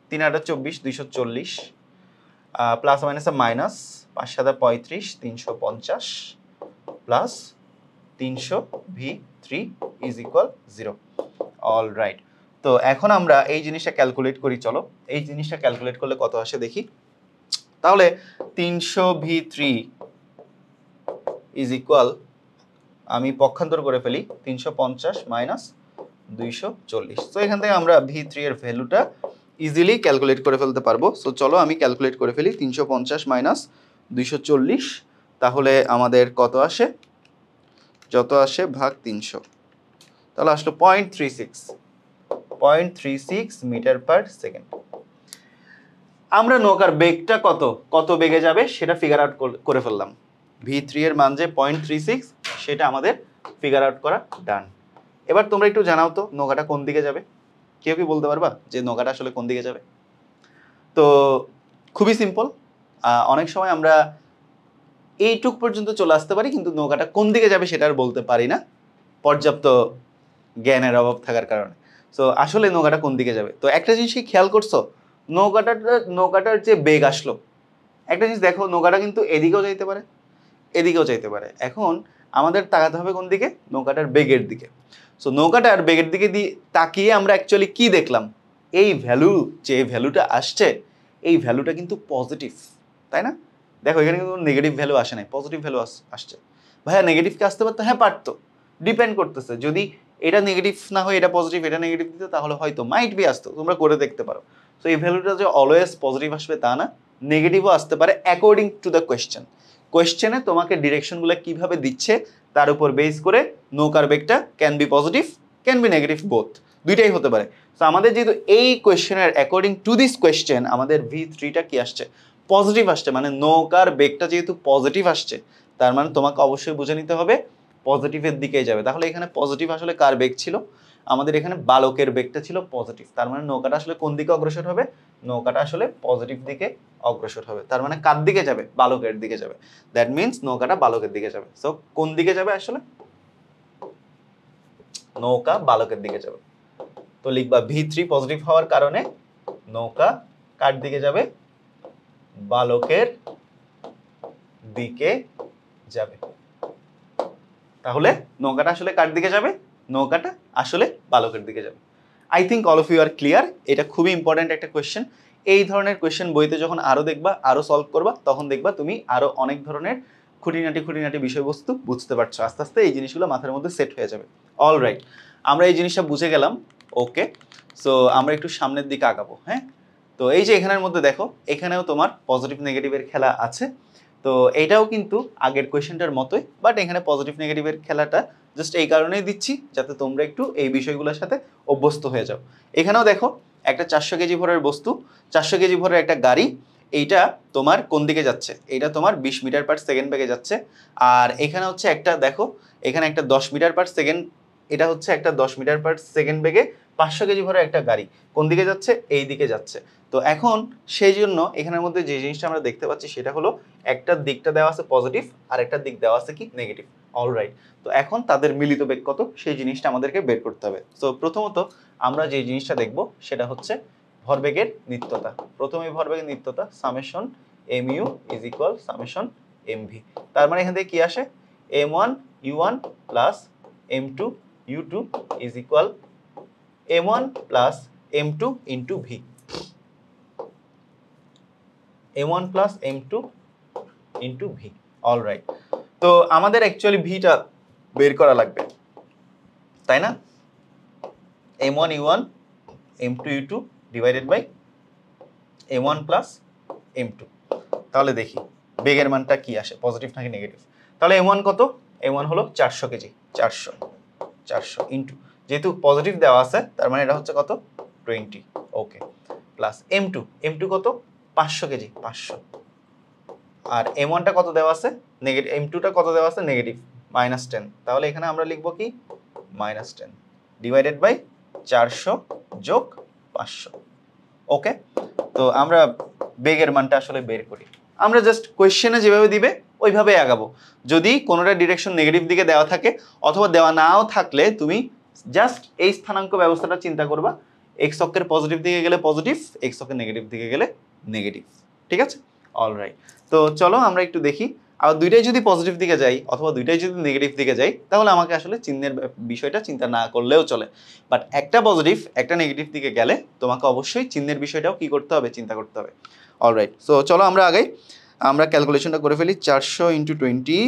3 8 24 240 plus minus minus 5 7 35 350 plus 300 v3 is equal 0। Alright, তো এখন আমরা এই জিনিসটা ক্যালকুলেট করি। চলো এই জিনিসটা ক্যালকুলেট করলে কত আসে দেখি। তাহলে 300 v3 ইজ ইকুয়াল, আমি পক্ষান্তর করে ফেলি, 350 মাইনাস 240। তো এখান থেকে আমরা v3 এর ভ্যালুটা ইজিলি ক্যালকুলেট করে ফেলতে পারবো। সো চলো আমি ক্যালকুলেট করে ফেলি, 350 মাইনাস 240, তাহলে আমাদের কত আসে? যত আসে ভাগ 300, তাহলে আসলো 0.36 মিটার পার সেকেন্ড। আমরা নৌকার বেগটা কত বেগে যাবে সেটা ফিগার আউট করে ফেললাম। v3 এর মান যে 0.36, সেটা আমাদের ফিগার আউট করা ডান। এবার তোমরা একটু জানাও তো নৌকাটা কোন দিকে যাবে? কেউ কি বলতে পারবা যে নৌকাটা আসলে কোন দিকে যাবে? তো খুবই সিম্পল, অনেক সময় আমরা এইটুক পর্যন্ত চলে আসতে পারি, কিন্তু নৌকাটা কোন দিকে যাবে সেটা আর বলতে পারি না, পর্যাপ্ত জ্ঞানের অভাব থাকার কারণে। সো আসলে নৌকাটা কোন দিকে যাবে? তো একটা জিনিস খেয়াল করছো, নৌকাটার যে বেগ আসলো, একটা জিনিস দেখো, নৌকাটা কিন্তু এদিকেও যাইতে পারে, এদিকেও যাইতে পারে। এখন আমাদের তাকাতে হবে কোন দিকে? নৌকাটার বেগের দিকে। সো নৌকাটার বেগের দিকে তাকিয়ে আমরা অ্যাকচুয়ালি কি দেখলাম? এই ভ্যালু, যে ভ্যালুটা আসছে, এই ভ্যালুটা কিন্তু পজিটিভ, তাই না? দেখো এখানে কিন্তু নেগেটিভ ভ্যালু আসে নাই, পজিটিভ ভ্যালু আসছে। ভাইয়া নেগেটিভকে আসতে পারতো? হ্যাঁ পারতো, ডিপেন্ড করতেছে। যদি এটা নেগেটিভ না হয় এটা পজিটিভ, এটা নেগেটিভ দিত, তাহলে হয়তো মাইট বি আসতো। তোমরা করে দেখতে পারো। সো এই ভ্যালুটা যে অলওয়েজ পজিটিভ আসবে তা না, নেগেটিভও আসতে পারে অ্যাকর্ডিং টু দ্য কোয়েশ্চেন। কোয়েশ্চেনে তোমাকে ডিরেকশনগুলো কিভাবে দিচ্ছে তার উপর বেস করে নৌকার বেগটা can be positive, can be negative, both, দুইটাই হতে পারে। সো আমাদের যেহেতু এই কোয়েশ্চেনের অ্যাকর্ডিং টু দিস কোয়েশ্চেন আমাদের v3টা কি আসছে? পজিটিভ আসছে। মানে নৌকার বেগটা যেহেতু পজিটিভ আসছে, তার মানে তোমাকে অবশ্যই বুঝে নিতে হবে পজিটিভের দিকেই যাবে। তাহলে এখানে পজিটিভ আসলে কার বেগ ছিল? আমাদের এখানে বালকের বেগটা ছিল পজিটিভ। তার মানে নৌকাটা আসলে কোন দিকে অগ্রসর হবে? নৌকাটা আসলে পজিটিভ দিকে অগ্রসর হবে। তার মানে কার দিকে যাবে? বালকের দিকে যাবে। দ্যাট মিনস নৌকাটা বালকের দিকে যাবে। সো কোন দিকে যাবে আসলে? নৌকা বালকের দিকে যাবে। তো লিখবা v3 পজিটিভ হওয়ার কারণে নৌকা কার দিকে যাবে? বালকের দিকে যাবে। তাহলে নৌকাটা আসলে কার দিকে যাবে? নৌকাটা আসলে বালকের দিকে যাবে। I think all of you are clear. এটা খুবই ইম্পর্টেন্ট একটা কোয়েশ্চেন। এই ধরনের কোয়েশ্চেন বইতে যখন আরো দেখবা, আরো সলভ করবা, তখন দেখবা তুমি আরো অনেক ধরনের খুঁটিনাটি বিষয়বস্তু বুঝতে পারছো। আস্তে আস্তে এই জিনিসগুলো মাথার মধ্যে সেট হয়ে যাবে। অলরাইট, আমরা এই জিনিসটা বুঝে গেলাম। ওকে, সো আমরা একটু সামনের দিকে আগাবো। হ্যাঁ, তো এই যে এখানের মধ্যে দেখো, এখানেও তোমার পজিটিভ নেগেটিভের খেলা আছে। তো এটাও কিন্তু আগের কোয়েশ্চেনটার মতোই, বাট এখানে পজিটিভ নেগেটিভের খেলাটা জাস্ট এই কারণেই দিচ্ছি যাতে তোমরা একটু এই বিষয়গুলোর সাথে অভ্যস্ত হয়ে যাও। এখানেও দেখো একটা 400 কেজি ভরের বস্তু, 400 কেজি ভরের একটা গাড়ি, এইটা তোমার কোন দিকে যাচ্ছে? এইটা তোমার 20 মিটার পার সেকেন্ড বেগে যাচ্ছে। আর এখানে হচ্ছে একটা, দেখো এখানে একটা 10 মিটার পার সেকেন্ড, এটা হচ্ছে একটা 10 মিটার পার সেকেন্ড বেগে 500 কেজি ভরের একটা গাড়ি কোন দিকে যাচ্ছে? এই দিকে যাচ্ছে। তো এখন সেই জন্য এখানের মধ্যে যে জিনিসটা আমরা দেখতে পাচ্ছি সেটা হলো একটা দিকটা দেওয়া আছে পজিটিভ আর একটা দিক দেওয়া আছে কি নেগেটিভ। অলরাইট, তো এখন তাদের মিলিত বেগ কত সেই জিনিসটা আমাদেরকে বের করতে হবে। সো প্রথমত আমরা যে জিনিসটা দেখব সেটা হচ্ছে ভরবেগের নিত্যতা। প্রথমে ভরবেগের নিত্যতা summation mu is equal summation mv। তার মানে এখান থেকে কি আসে? m1 u1 plus m2 u2 is equal m1 plus m2 into v। m1 plus m2 into v। Alright, তো আমাদের অ্যাকচুয়ালি ভিটা বের করা লাগবে, তাই না? m1 u1 m2 u2 divided by m1 plus m2। তাহলে দেখি বেগের মানটা কি আসে, পজিটিভ নাকি নেগেটিভ। তাহলে m1 কত? m1 হলো 400 কেজি, 400 ইন্টু, যেহেতু পজিটিভ দেওয়া আছে তার মানে এটা হচ্ছে কত? 20। ওকে, প্লাস m2 কত? 500 কেজি, 500। আর m1টা কত দেওয়া আছে? নেগেটিভ। m2টা কত দেওয়া আছে? নেগেটিভ, -10। তাহলে এখানে আমরা লিখব কি? -10 ডিভাইডেড বাই 400 যোগ 500। ওকে, তো আমরা বেগের মানটা আসলে বের করি। আমরা জাস্ট কোয়েশ্চেনে যেভাবে দিবে ওইভাবে আগাবো। যদি কোনোটা ডিরেকশন নেগেটিভ দিকে দেওয়া থাকে অথবা দেওয়া নাও থাকলে তুমি জাস্ট এই স্থানাঙ্ক ব্যবস্থাটা চিন্তা করবা, এক্স অক্ষের পজিটিভ দিকে গেলে পজিটিভ, এক্স অক্ষের নেগেটিভ দিকে গেলে নেগেটিভ। ঠিক আছে, অলরাইট। তো চলো আমরা একটু দেখি, আর দুইটাই যদি পজিটিভ দিকে যাই অথবা দুইটাই যদি নেগেটিভ দিকে যাই তাহলে আমাকে আসলে চিহ্নের বিষয়টা চিন্তা না করলেও চলে, বাট একটা পজিটিভ একটা নেগেটিভ দিকে গেলে তোমাকে অবশ্যই চিহ্নের বিষয়টাও কি করতে হবে, চিন্তা করতে হবে। অলরাইট, সো চলো আমরা আগে আমরা ক্যালকুলেশনটা করে ফেলি। 400 × 20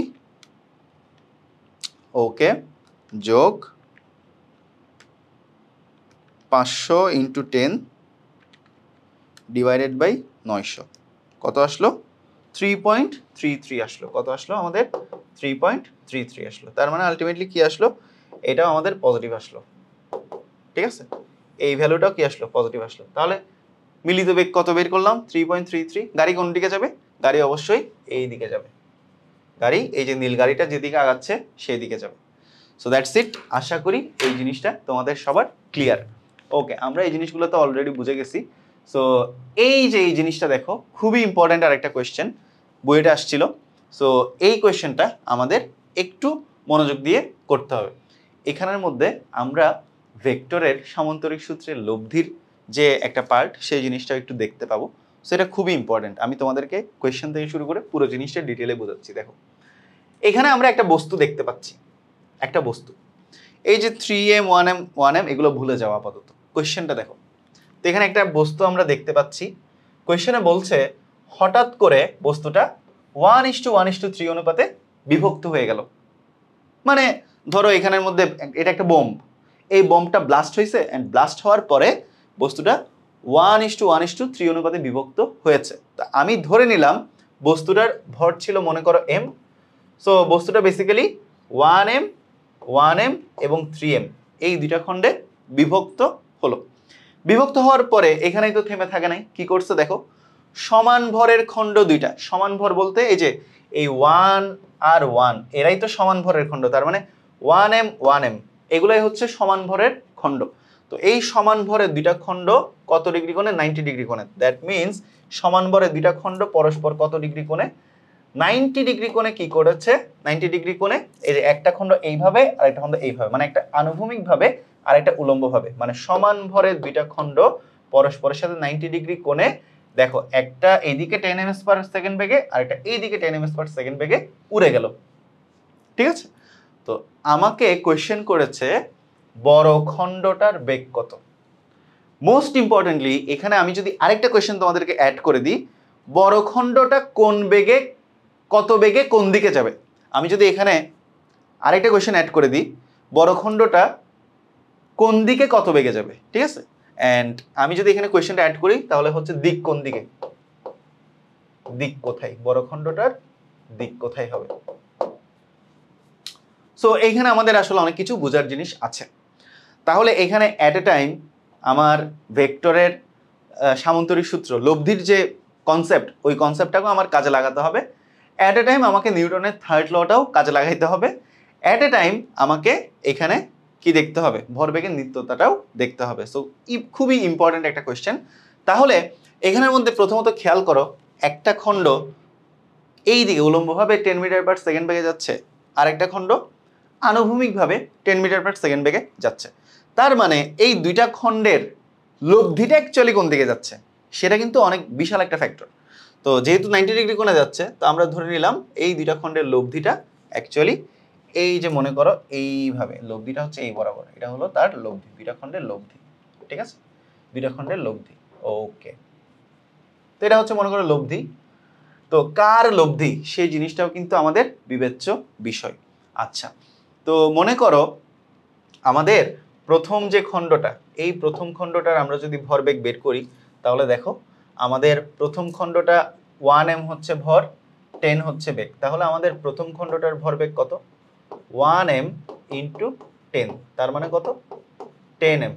ওকে, যোগ 500 × 10 ডিভাইডেড বাই 900 কত আসলো? 3.33 আসলো। কত আসলো আমাদের? 3.33 আসলো। তার মানে আলটিমেটলি কি আসলো? এটাও আমাদের পজিটিভ আসলো। ঠিক আছে, এই ভ্যালুটাও কি আসলো? পজিটিভ আসলো। তাহলে মিলিত বেগ কত বের করলাম? 3.33। গাড়ি কোন দিকে যাবে? গাড়ি অবশ্যই এই দিকে যাবে। গাড়ি এই যে নীল গাড়িটা যেদিকে আগাচ্ছে সেই দিকে যাবে। So that's it. আশা করি এই জিনিসটা তোমাদের সবার ক্লিয়ার। ওকে, আমরা এই জিনিসগুলো তো অলরেডি বুঝে গেছি। সো এই যে এই জিনিসটা দেখো, খুবই ইম্পর্ট্যান্ট আর একটা কোয়েশ্চেন বইটা আসছিল। সো এই কোয়েশ্চেনটা আমাদের একটু মনোযোগ দিয়ে করতে হবে। এখানের মধ্যে আমরা ভেক্টরের সামান্তরিক সূত্রের লব্ধির যে একটা পার্ট সেই জিনিসটা একটু দেখতে পাবো। সো এটা খুবই ইম্পর্ট্যান্ট। আমি তোমাদেরকে কোয়েশ্চেন থেকে শুরু করে পুরো জিনিসটা ডিটেলে বোঝাচ্ছি। দেখো, এখানে আমরা একটা বস্তু দেখতে পাচ্ছি, একটা বস্তু। এই যে 3m 1m 1m এগুলো ভুলে যাওয়া আপাতত, কোয়েশ্চেনটা দেখো। তো এখানে একটা বস্তু আমরা দেখতে পাচ্ছি। কোয়েশ্চেনে বলছে হঠাৎ করে বস্তুটা 1:1:3 অনুপাতে বিভক্ত হয়ে গেল। মানে ধরো এখানের মধ্যে এটা একটা বোম্ব, এই বোম্বটা ব্লাস্ট হয়েছে, অ্যান্ড ব্লাস্ট হওয়ার পরে বস্তুটা 1:1:3 অনুপাতে বিভক্ত হয়েছে। তা আমি ধরে নিলাম বস্তুটার ভর ছিল মনে করো m। সো বস্তুটা বেসিক্যালি 1m 1m এবং 3m এই দুইটা খণ্ডে বিভক্ত হলো। বিভক্ত হওয়ার পরে এখানেই তো থেমে থাকে নাই, কি করছে দেখো, সমান ভরের খণ্ড দুইটা। সমান ভর বলতে এই যে এই 1 আর 1 এরাই তো সমান ভরের খণ্ড, তার মানে 1m 1m এগুলাই হচ্ছে সমান ভরের খণ্ড। তো এই সমান ভরের দুইটা খণ্ড কত ডিগ্রি কোণে? 90 ডিগ্রি কোণে। দ্যাট মিনস সমান ভরের দুইটা খণ্ড পরস্পর কত ডিগ্রি কোণে? 90 ডিগ্রি কোণে কি করেছে? 90 ডিগ্রি কোণে এই যে একটা খণ্ড এইভাবে আর একটা খণ্ড এইভাবে, মানে একটা আনুভূমিক ভাবে আর একটা উলম্ব ভাবে, মানে সমান ভরের দুইটা খণ্ড পরস্পরের সাথে 90 ডিগ্রি কোণে। দেখো, একটা এইদিকে 10 ms/s বেগে আর একটা এইদিকে 10 ms/s বেগে উড়ে গেল। ঠিক আছে, তো আমাকে কোয়েশ্চেন করেছে বড় খণ্ডটার বেগ কত। মোস্ট ইম্পর্টেন্টলি এখানে আমি যদি আরেকটা কোয়েশ্চেন তোমাদেরকে অ্যাড করে দিই, বড় খণ্ডটা কোন বেগে কত বেগে কোন দিকে যাবে। আমি যদি এখানে আরেকটা কোয়েশ্চেন অ্যাড করে দিই, বড় খণ্ডটা কোন দিকে কত বেগে যাবে। ঠিক আছে, অ্যান্ড আমি যদি এখানে কোয়েশ্চেনটা অ্যাড করি তাহলে হচ্ছে দিক কোন দিকে, দিক কোথায়, বড় খণ্ডটার দিক কোথায় হবে। সো এইখানে আমাদের আসলে অনেক কিছু বোঝার জিনিস আছে। তাহলে এখানে অ্যাট এ টাইম আমার ভেক্টরের সামান্তরিক সূত্র লব্ধির যে কনসেপ্ট, ওই কনসেপ্টটাকে আমার কাজে লাগাতে হবে। অ্যাট এ টাইম আমাকে নিউটনের থার্ড লটাও কাজে লাগাইতে হবে। অ্যাট এ টাইম আমাকে এখানে কি দেখতে হবে, ভরবেগের নিত্যতাটাও দেখতে হবে। সো খুবই ইম্পর্টেন্ট একটা কোয়েশ্চেন। তাহলে এখানের মধ্যে প্রথমত খেয়াল করো, একটা খণ্ড এই দিকে উলম্বভাবে 10 মিটার/সেকেন্ড বেগে যাচ্ছে, আর একটা খণ্ড আনুভূমিকভাবে 10 মিটার/সেকেন্ড বেগে যাচ্ছে। তার মানে এই দুইটা খণ্ডের লব্ধিটা অ্যাকচুয়ালি কোন দিকে যাচ্ছে সেটা কিন্তু অনেক বিশাল একটা ফ্যাক্টর। তো যেহেতু 90 ডিগ্রি কোণে যাচ্ছে, তো আমরা ধরে নিলাম এই দুইটা খণ্ডের লব্ধিটা অ্যাকচুয়ালি এই যে মনে করো এইভাবে লব্ধিটা হচ্ছে এই বরাবর, এটা হলো তার লব্ধি, দুইটা খণ্ডের লব্ধি। ঠিক আছে, দুইটা খণ্ডের লব্ধি। ওকে, তো এটা হচ্ছে মনে করো লব্ধি। তো কার লব্ধি সেই জিনিসটাও কিন্তু আমাদের বিবেচ্য বিষয়। আচ্ছা, তো মনে করো আমাদের প্রথম যে খণ্ডটা, এই প্রথম খণ্ডটার আমরা যদি ভরবেগ বের করি তাহলে দেখো আমাদের প্রথম খণ্ডটা 1m হচ্ছে ভর, 10 হচ্ছে বেগ। তাহলে আমাদের প্রথম খণ্ডটার ভরবেগ কত? 1m × 10, তার মানে কত? 10m।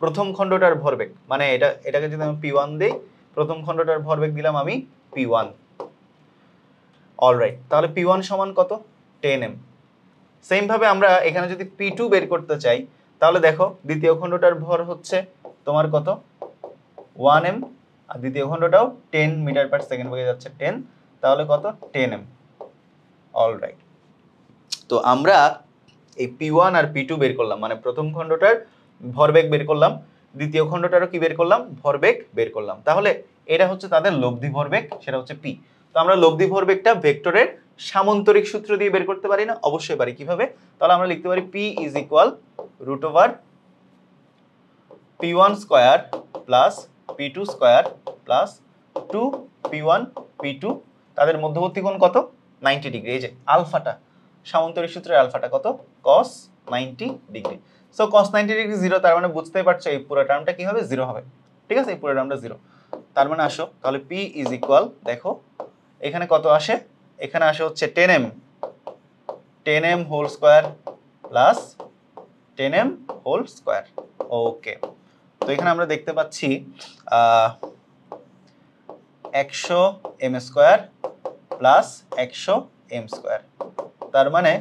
প্রথম খণ্ডটার ভরবেগ মানে এটাকে যদি আমি p1 দেই, প্রথম খণ্ডটার ভরবেগ দিলাম আমি p1। অলরাইট, তাহলে p1 সমান কত? 10m। সেম ভাবে আমরা এখানে যদি p2 বের করতে চাই তাহলে দেখো দ্বিতীয় খণ্ডটার ভর হচ্ছে তোমার কত? 1m, আর দ্বিতীয় খণ্ডটাও 10 মিটার/সেকেন্ড বেগে যাচ্ছে 10, তাহলে কত? 10m। অলরাইট, তো আমরা এই P1 আর P2 বের করলাম, মানে প্রথম খণ্ডটার ভরবেগ বের করলাম, দ্বিতীয় খণ্ডটারও কি বের করলাম, ভরবেগ বের করলাম। তাহলে এটা হচ্ছে তাদের লব্ধি ভরবেগ, সেটা হচ্ছে P। তো আমরা লব্ধি ভরবেগটা ভেক্টরের সামান্তরিক সূত্র দিয়ে বের করতে পারি না? অবশ্যই পারি। কিভাবে? তাহলে আমরা লিখতে পারি P is equal root over P1 square plus P2 square plus 2P1 P2, তাদের মধ্যবর্তী কোণ কত? 90 ডিগ্রি। এই যে আলফাটা, সামান্তরিক সূত্রের আলফাটা কত? cos 90 degree. So cos 90 degree 0, তার মানে বুঝতেই পারছো এই পুরো টার্মটা কি হবে? 0 হবে। ঠিক আছে, এই পুরো টার্মটা 0। তার মানে আসো তাহলে P ইজ ইকুয়াল, দেখো এখানে কত আসে, এখানে আসে হচ্ছে 10m whole square plus 10m whole square. Okay, তো এখানে আমরা দেখতে পাচ্ছি 100m square plus 100m square, তার মানে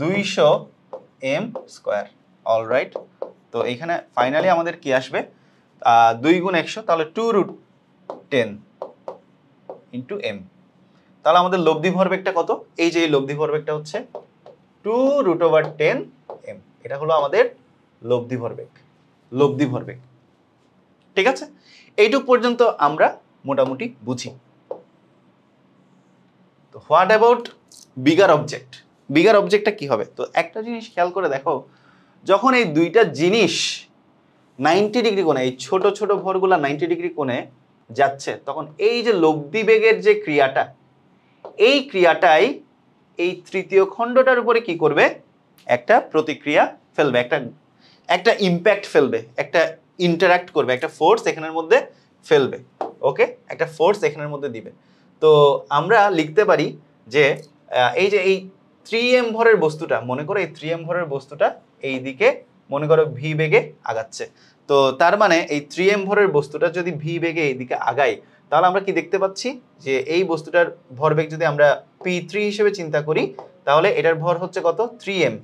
200m স্কয়ার। অলরাইট, তো এখানে ফাইনালি আমাদের কি আসবে? 2 গুণ 100, তাহলে 2√10 ইন্টু m। তাহলে আমাদের লব্ধি ভরবেগটা কত? এই যে এই লব্ধি ভরবেগটা হচ্ছে 2√10m। এটা হলো আমাদের লব্ধি ভরবেগ, লব্ধি ভরবেগ। ঠিক আছে, এইটুক পর্যন্ত আমরা মোটামুটি বুঝি। তো what about bigger object? Bigger অবজেক্টটা কি হবে? তো একটা জিনিস খেয়াল করে দেখো, যখন এই দুইটা জিনিস 90 ডিগ্রি কোণে, এই ছোট ছোট ভরগুলা 90 ডিগ্রি কোণে যাচ্ছে, তখন এই যে লব্ধি বেগের যে ক্রিয়াটা, এই ক্রিয়াটাই এই তৃতীয় খণ্ডটার উপরে কি করবে? একটা প্রতিক্রিয়া ফেলবে, একটা ইম্প্যাক্ট ফেলবে, একটা ইন্টারঅ্যাক্ট করবে, একটা ফোর্স এখানের মধ্যে ফেলবে। ওকে, একটা ফোর্স এখানের মধ্যে দিবে। তো আমরা লিখতে পারি যে এই যে এই 3m ভরের বস্তুটা, মনে করো এই 3m ভরের বস্তুটা এই দিকে মনে করো v বেগে আগাচ্ছে। তো তার মানে এই 3m ভরের বস্তুটা যদি v বেগে এই দিকে আগায়, তাহলে আমরা কি দেখতে পাচ্ছি যে এই বস্তুটার ভরবেগ যদি আমরা p3 হিসেবে চিন্তা করি, তাহলে এটার ভর হচ্ছে কত? 3m,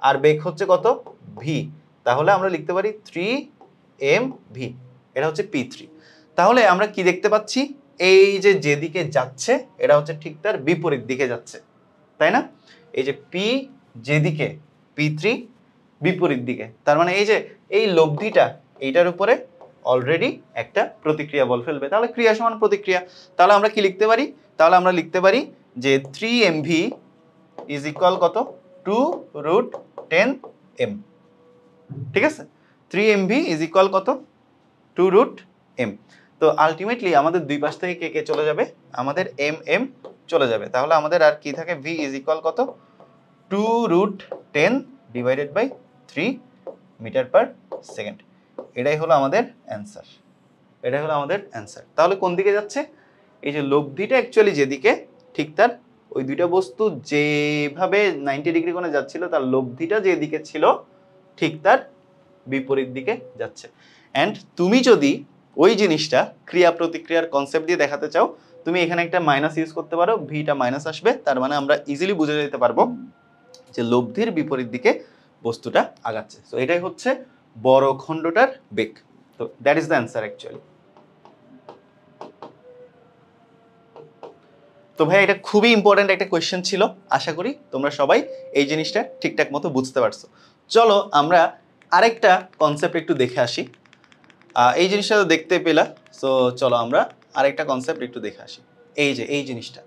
আর বেগ হচ্ছে কত? v। তাহলে আমরা লিখতে পারি 3mv, এটা হচ্ছে p3। তাহলে আমরা কি দেখতে পাচ্ছি? এই যে যেদিকে যাচ্ছে এটা হচ্ছে ঠিক তার বিপরীত দিকে যাচ্ছে, তাই না? এই যে p যেদিকে, p3 বিপরীত দিকে, তার মানে এই যে এই লব্ধিটা এইটার উপরে অলরেডি একটা প্রতিক্রিয়া বল ফেলবে। তাহলে ক্রিয়া সমান প্রতিক্রিয়া। তাহলে আমরা কি লিখতে পারি? তাহলে আমরা লিখতে পারি যে 3mv ইজ ইকুয়াল কত? 2√10m। ঠিক আছে, 3mv ইজ ইকুয়াল কত? 2√m। তো আলটিমেটলি আমাদের দুই পাশ থেকে কে কে চলে যাবে? আমাদের m চলে যাবে। তাহলে আমাদের আর কি থাকে? v ইজ ইকুয়াল কত? 2√10 divided by 3 metre per second. এটাই হলো আমাদের অ্যান্সার, এটাই হলো আমাদের অ্যান্সার। তাহলে কোন দিকে যাচ্ছে? এই যে লব্ধিটা অ্যাকচুয়ালি যেদিকে, ঠিক তার ওই দুইটা বস্তু যেভাবে 90 ডিগ্রি কোণে যাচ্ছিল, তার লব্ধিটা যেদিকে ছিল ঠিক তার বিপরীত দিকে যাচ্ছে। অ্যান্ড তুমি যদি ওই জিনিসটা ক্রিয়া প্রতিক্রিয়ার কনসেপ্ট দিয়ে দেখাতে চাও, তুমি এখানে একটা মাইনাস ইউজ করতে পারো, ভিটা মাইনাস আসবে, তার মানে আমরা ইজিলি বুঝে যেতে পারবো যে লব্ধির বিপরীত দিকে বস্তুটা আগাচ্ছে। সো এটাই হচ্ছে বড় খণ্ডটার বেগ। তো that is the answer actually. তো ভাই এটা খুবই ইম্পর্টেন্ট একটা কোয়েশ্চেন ছিল, আশা করি তোমরা সবাই এই জিনিসটা ঠিকঠাক মতো বুঝতে পারছো। চলো আমরা আরেকটা কনসেপ্ট একটু দেখে আসি। এই জিনিসটা তো দেখতে পেলা, সো চলো আমরা আরেকটা কনসেপ্ট একটু দেখে আসি। এই যে এই জিনিসটা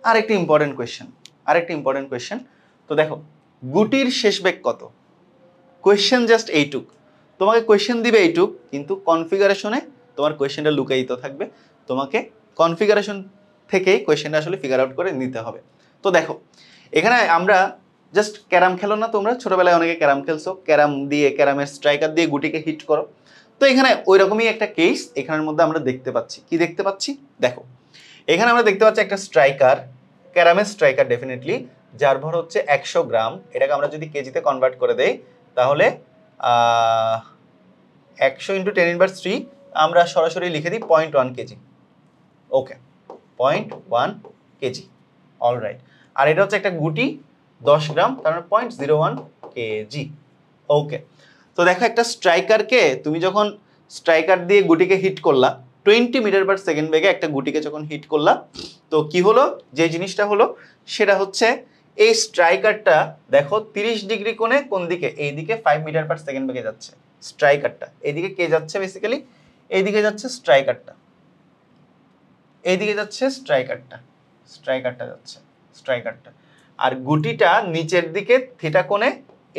আরেকটা ইম্পর্টেন্ট কোয়েশ্চেন। তো দেখো, গুটির শেষ বেগ কত? কোয়েশ্চেন জাস্ট এইটুক, তোমাকে কোয়েশ্চেন দিবে এইটুক, কিন্তু কনফিগারেশনে তোমার কোয়েশ্চেনটা লুকায়িত থাকবে, তোমাকে কনফিগারেশন থেকেই কোয়েশ্চেনটা আসলে ফিগার আউট করে নিতে হবে। তো দেখো, এখানে আমরা জাস্ট ক্যারাম খেলো না তোমরা? ছোটবেলায় অনেকে ক্যারাম খেলছো, ক্যারামের স্ট্রাইকার দিয়ে গুটিকে হিট করো। তো এখানে ওই রকমই একটা কেস এখানের মধ্যে আমরা দেখতে পাচ্ছি। কি দেখতে পাচ্ছি? দেখো, এখানে আমরা দেখতে পাচ্ছি একটা স্ট্রাইকার, ক্যারামের স্ট্রাইকার ডেফিনেটলি, যার ভর হচ্ছে 100 গ্রাম। এটাকে আমরা যদি কেজিতে কনভার্ট করে দেই, তাহলে 100 × 10⁻³ আমরা সরাসরি লিখে দিই 0.1 কেজি। ওকে, 0.1 কেজি। অলরাইট, আর এটা হচ্ছে একটা গুটি 10 গ্রাম, তার মানে 0.01 কেজি। ওকে, তো দেখো একটা স্ট্রাইকারকে তুমি যখন স্ট্রাইকার দিয়ে গুটিকে হিট করলা, 20 মিটার পার সেকেন্ড বেগে একটা গুটিকে যখন হিট করলাম, তো কি হলো, যে জিনিসটা হলো সেটা হচ্ছে এই স্ট্রাইকারটা দেখো 30 ডিগ্রি কোণে কোন দিকে, এইদিকে 5 মিটার পার সেকেন্ড বেগে যাচ্ছে স্ট্রাইকারটা। এইদিকে কে যাচ্ছে, বেসিক্যালি এইদিকে যাচ্ছে স্ট্রাইকারটা, এইদিকে যাচ্ছে স্ট্রাইকারটা যাচ্ছে স্ট্রাইকারটা। আর গুটিটা নিচের দিকে থিটা কোণে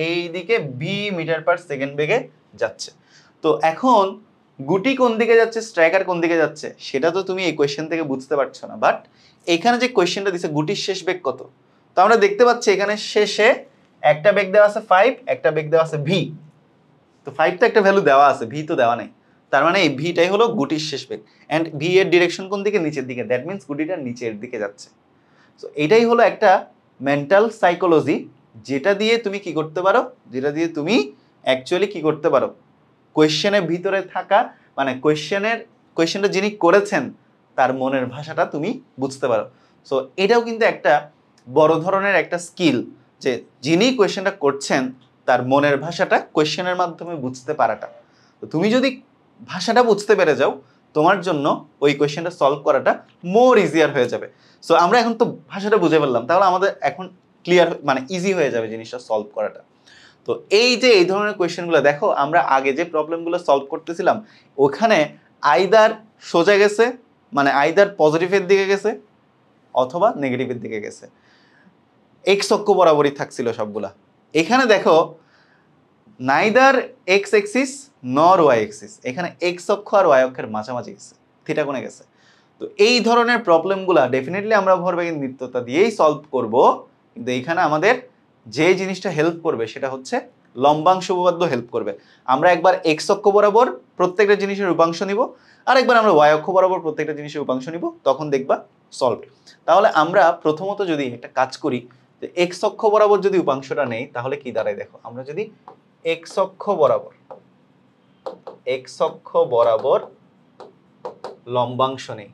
এইদিকে বি মিটার পার সেকেন্ড বেগে যাচ্ছে। তো এখন গুটি কোন দিকে যাচ্ছে, স্ট্রাইকার কোন দিকে যাচ্ছে, সেটা তো তুমি এই কোয়েশ্চেন থেকে বুঝতে পারছো না, বাট এখানে যে কোয়েশ্চেনটা দিছে গুটির শেষ বেগ কত, তো আমরা দেখতে পাচ্ছি এখানে শেষে একটা বেগ দেওয়া আছে 5, একটা বেগ দেওয়া আছে ভি। তো 5 তো একটা ভ্যালু দেওয়া আছে, ভি তো দেওয়া নেই, তার মানে এই ভিটাই হলো গুটির শেষ বেগ। অ্যান্ড ভি এর ডিরেকশন কোন দিকে, নিচের দিকে, দ্যাট মিনস গুটিটা নিচের দিকে যাচ্ছে। সো এটাই হলো একটা মেন্টাল সাইকোলজি, যেটা দিয়ে তুমি কি করতে পারো, যেটা দিয়ে তুমি অ্যাকচুয়ালি কি করতে পারো, কোয়েশ্চেনের ভিতরে থাকা মানে কোয়েশ্চেনটা যিনি করেছেন তার মনের ভাষাটা তুমি বুঝতে পারো। সো এটাও কিন্তু একটা বড় ধরনের একটা স্কিল, যে যিনি কোয়েশ্চেনটা করছেন তার মনের ভাষাটা কোয়েশ্চেনের মাধ্যমে বুঝতে পারাটা। তো তুমি যদি ভাষাটা বুঝতে পেরে যাও, তোমার জন্য ওই কোয়েশ্চেনটা সলভ করাটা মোর ইজিয়ার হয়ে যাবে। সো আমরা এখন তো ভাষাটা বুঝে ফেললাম, তাহলে আমাদের এখন ক্লিয়ার মানে ইজি হয়ে যাবে জিনিসটা সলভ করাটা। তো এই যে এই ধরনের কোয়েশ্চেনগুলো দেখো, আমরা আগে যে প্রবলেমগুলো সলভ করতেছিলাম ওখানে আইদার সোজা গেছে, মানে আইদার পজিটিভের দিকে গেছে অথবা নেগেটিভের দিকে গেছে, এক্স অক্ষ বরাবরই থাকছিল সবগুলা। এখানে দেখো নাইদার এক্স এক্সিস নর ওয়াই এক্সিস, এখানে এক্স অক্ষ আর ওয়াই অক্ষের মাঝামাঝি গেছে, থিটা কোণে গেছে। তো এই ধরনের প্রবলেমগুলা ডেফিনেটলি আমরা ভরবেগের নিত্যতা দিয়েই সলভ করব, কিন্তু এইখানে আমাদের যে জিনিসটা হেল্প করবে সেটা হচ্ছে লম্বাংশ উপপাদ্য হেল্প করবে। আমরা একবার এক্স অক্ষ বরাবর প্রত্যেকটা জিনিসের উপাংশ নিব, আর একবার আমরা ওয়াই অক্ষ বরাবর প্রত্যেকটা জিনিসের উপাংশ নিব, তখন দেখবা সলভ। তাহলে আমরা প্রথমত যদি একটা কাজ করি, যে এক্স অক্ষ বরাবর যদি উপাংশটা নেই তাহলে কি দাঁড়ায় দেখো, আমরা যদি এক্স অক্ষ বরাবর লম্বাংশ নেই,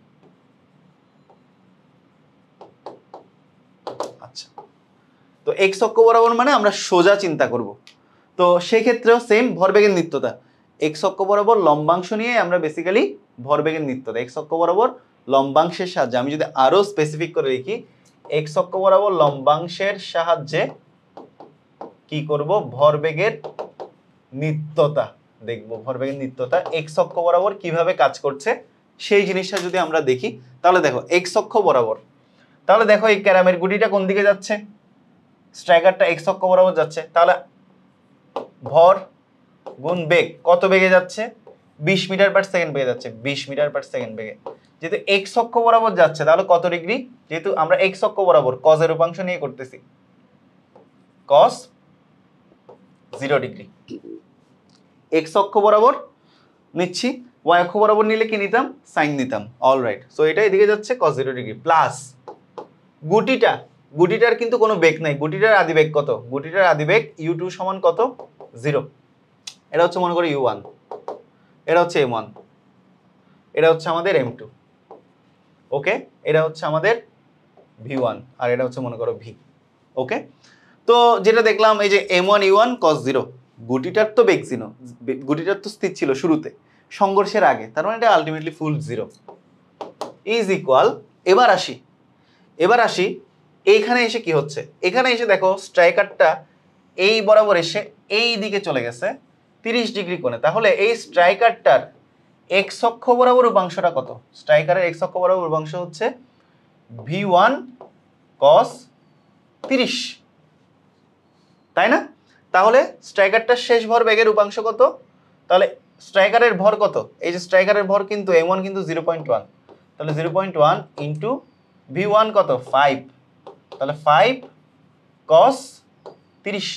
আচ্ছা, তো এক্স অক্ষ বরাবর মানে আমরা সোজা চিন্তা করব। তো সেক্ষেত্রেও সেম ভরবেগের নিত্যতা, এক্স অক্ষ বরাবর লম্বাংশ নিয়ে আমরা বেসিক্যালি ভরবেগের নিত্যতা, এক্স অক্ষ বরাবর লম্বাংশের সাহায্যে, আমি যদি আরো স্পেসিফিক করে লিখি, এক্স অক্ষ বরাবর লম্বাংশের সাহায্যে কি করব, ভরবেগের নিত্যতা দেখব, ভরবেগের নিত্যতা এক্স অক্ষ বরাবর কিভাবে কাজ করছে সেই জিনিসটা যদি আমরা দেখি, তাহলে দেখো এক্স অক্ষ বরাবর, তাহলে দেখো এই ক্যারামের গুটিটা কোন দিকে যাচ্ছে, স্ট্রাইকারটা এক্স অক্ষ বরাবর যাচ্ছে, তাহলে ভর গুণ বেগ কত বেগে যাচ্ছে, 20 মিটার পার সেকেন্ড বেগে যাচ্ছে, 20 মিটার পার সেকেন্ড বেগে। যেহেতু এক্স অক্ষ বরাবর যাচ্ছে তাহলে কত ডিগ্রি, যেহেতু আমরা এক্স অক্ষ বরাবর কজ এর উপাংশ নিয়ে করতেছি, কস 0 ডিগ্রি, এক্স অক্ষ বরাবর নিচ্ছি, ওয়াই অক্ষ বরাবর নিলে কি নিতাম, সাইন নিতাম। অলরাইট, সো এটা এদিকে যাচ্ছে cos 0 ডিগ্রি, প্লাস গুটিটার কিন্তু কোনো বেগ নাই, গুটিটার আদি বেগ কত, গুটিটার আদি বেগ u2 সমান কত, 0। এটা হচ্ছে মনে করো u1, এটা হচ্ছে m1, এটা হচ্ছে আমাদের m2, ওকে, এটা হচ্ছে আমাদের v1, আর এটা হচ্ছে মনে করো v, ওকে। তো যেটা দেখলাম এই যে m1 u1 cos 0, গুটিটার তো বেগ ছিল, গুটিটার তো স্থির ছিল শুরুতে সংঘর্ষের আগে, তার মানে এটা আলটিমেটলি ফুল 0 ইজ ইকুয়াল। এবার আসি এইখানে এসে কি হচ্ছে, এখানে এসে দেখো স্ট্রাইকারটা এই বরাবর এসে এই দিকে চলে গেছে 30 ডিগ্রি কোণে, তাহলে এই স্ট্রাইকারটার এক্স অক্ষ বরাবর উপাংশটা কত, স্ট্রাইকারের এক্স অক্ষ বরাবর উপাংশ হচ্ছে v1 cos 30, তাই না? তাহলে স্ট্রাইকারটার শেষ ভর বেগের উপাংশ কত, তাহলে স্ট্রাইকারের ভর কত, এই যে স্ট্রাইকারের ভর কিন্তু m1 কিন্তু 0.1, তাহলে 0.1 ইন্টু v1 কত 5, তাহলে 5 cos 30,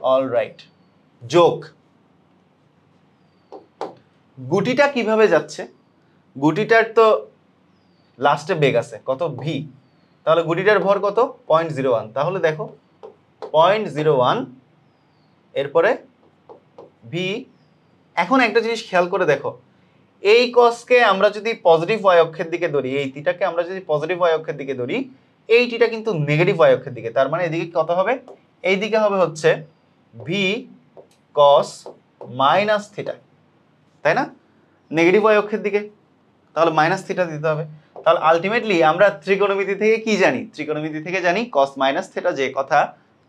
অলরাইট, যোগ গুটিটা কিভাবে যাচ্ছে, গুটিটার তো লাস্টে বেগ আছে কত v, তাহলে গুটিটার ভর কত 0.01, তাহলে দেখো 0.01 এরপরে v। এখন একটা জিনিস খেয়াল করে দেখো, এই কসকে আমরা যদি পজিটিভ ওয়াই অক্ষের দিকে ধরি, এই থিটাকে আমরা যদি পজিটিভ ওয়াই অক্ষের দিকে ধরি, এই থিটা কিন্তু নেগেটিভ ওয়াই অক্ষের দিকে, তার মানে এদিকে কত হবে, এই দিকে হবে হচ্ছে v cos মাইনাস থিটা, তাই না? নেগেটিভ ওয়াই অক্ষের দিকে, তাহলে মাইনাস থিটা দিতে হবে। তাহলে আলটিমেটলি আমরা ত্রিকোণমিতি থেকে কি জানি? ত্রিকোণমিতি থেকে জানি কস মাইনাস থিটা যে কথা,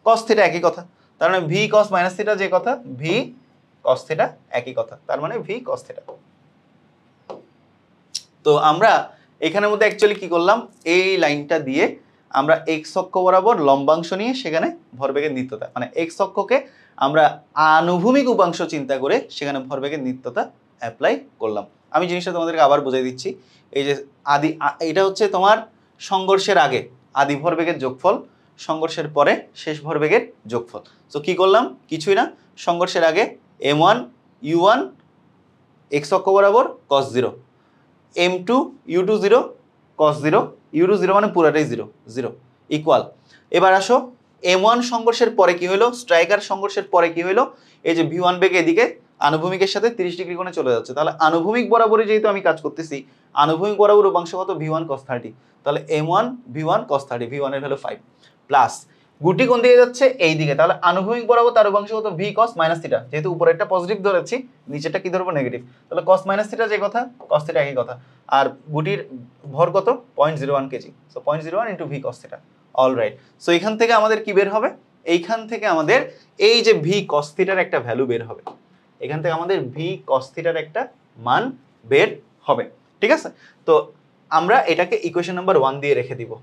কস থিটা একই কথা। তার মানে ভি কস মাইনাস থিটা যে কথা, ভি কস থিটা একই কথা, তার মানে ভি কস থিটা। তো আমরা এখানের মধ্যে অ্যাকচুয়ালি কি করলাম, এই লাইনটা দিয়ে আমরা এক্স অক্ষ বরাবর লম্বাংশ নিয়ে সেখানে ভরবেগের নিত্যতা, মানে এক্স অক্ষকে আমরা আনুভূমিক উপাংশ চিন্তা করে সেখানে ভরবেগের নিত্যতা অ্যাপ্লাই করলাম। আমি জিনিসটা তোমাদেরকে আবার বুঝিয়ে দিচ্ছি। এই যে এটা হচ্ছে তোমার সংঘর্ষের আগে আদি ভরবেগের যোগফল, সংঘর্ষের পরে শেষ ভরবেগের যোগফল। তো কি করলাম? কিছুই না, সংঘর্ষের আগে m1 u1 এক্স অক্ষ বরাবর cos 0, m2 u2 0 cos 0, u2 0 মানে পুরাটাই 0 0 ইকুয়াল। এবার আসো m1 সংঘর্ষের পরে কি হলো, স্ট্রাইকার সংঘর্ষের পরে কি হলো, এই যে v1 বেগ এদিকে আনুভূমিকের সাথে 30 ডিগ্রি কোণে চলে যাচ্ছে, তাহলে আনুভূমিক বরাবরই যেহেতু আমি কাজ করতেছি, আনুভূমিক বরাবর উপাংশ কত, v1 cos 30, তাহলে m1 v1 cos 30, v1 এর ভ্যালু 5 প্লাস গুটি কোণ দিয়ে যাচ্ছে এই দিকে, তাহলে আনুভূমিক বরাবর তার উপাংশ কত, v cos মাইনাস থিটা, যেহেতু উপরেরটা পজিটিভ ধরেছি নিচেরটা কি ধরবো, নেগেটিভ, তাহলে cos মাইনাস থিটা যে কথা, cos থিটা একই কথা। আর গুটির ভর কত, 0.01 KG, so 0.01 into v cos theta. Alright, so এখান থেকে আমাদের কি বের হবে, এইখান থেকে আমাদের এই যে v cos থিটার একটা ভ্যালু বের হবে, এখান থেকে আমাদের v cos থিটার একটা মান বের হবে। ঠিক আছে, তো আমরা এটাকে ইকুয়েশন নাম্বার 1 দিয়ে রেখে দিব।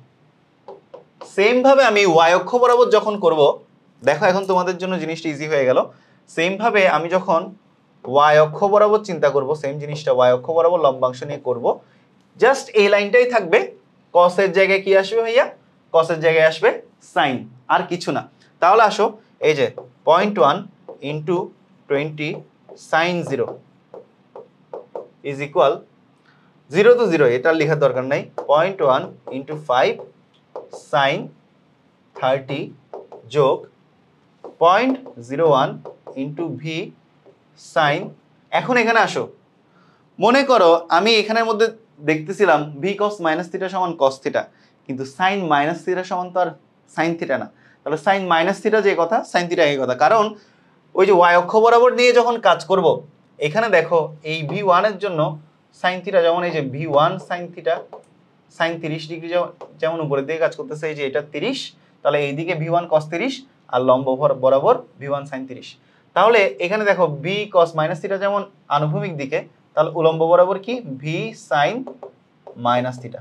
সেম ভাবে আমি y অক্ষ বরাবর যখন করব, দেখো এখন তোমাদের জন্য জিনিসটা ইজি হয়ে গেল। সেম ভাবে আমি যখন y অক্ষ বরাবর চিন্তা করব, সেম জিনিসটা y অক্ষ বরাবর লম্বাংশ নিয়ে করব, জাস্ট এই লাইনটাই থাকবে, cos এর জায়গায় কি আসবে ভাইয়া, cos এর জায়গায় আসবে sin, আর কিছু না। তাহলে আসো এই যে 0.1 into 20 sin 0 is equal 0 to 0, এটা লেখার দরকার নাই, 0.1 ইন্টু 5 sin 30 যোগ 0.01 ইন্টু ভি সাইন। এখন এখানে আসো, মনে করো আমি এখানের মধ্যে দেখতেছিলাম ভি কস মাইনাস থিটা সমান কস থিটা, কিন্তু সাইন মাইনাস থিটা সমান তো আর সাইন থিটা না, তাহলে সাইন মাইনাস থিটা যে কথা, সাইন থিটা এই কথা, কারণ ওই যে ওয়াই অক্ষ বরাবর নিয়ে যখন কাজ করব, এখানে দেখো এই ভি ওয়ানের জন্য সাইন থিটা যেমন এই যে V one sine theta, sine 30 degree যেমন উপরের দিকে কাজ করতেছে, এই যে এটা 30, তাহলে এইদিকে v1 cos 30 আর লম্ব বরাবর v1 sin 30। তাহলে এখানে দেখো b cos মাইনাস থিটা যেমন আনুভূমিক দিকে, তাহলে উলম্ব বরাবর কি v sin মাইনাস থিটা,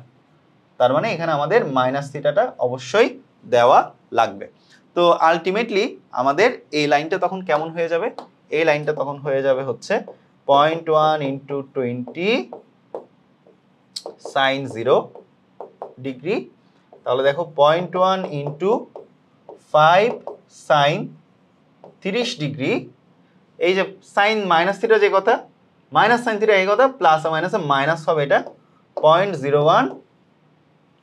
তার মানে এখানে আমাদের মাইনাস থিটাটা অবশ্যই দেওয়া লাগবে। তো আলটিমেটলি আমাদের এই লাইনটা তখন কেমন হয়ে যাবে, এই লাইনটা তখন হয়ে যাবে হচ্ছে 0.1 ইন্টু 20 sin 0 ডিগ্রি, তাহলে দেখো 0.1 ইন্টু 5 sin 30 ডিগ্রি, এই যে সাইন মাইনাস থিটা যে কথা, মাইনাস সাইন থিটা এই কথা, প্লাস আর মাইনাসে মাইনাস হবে, এটা 0.01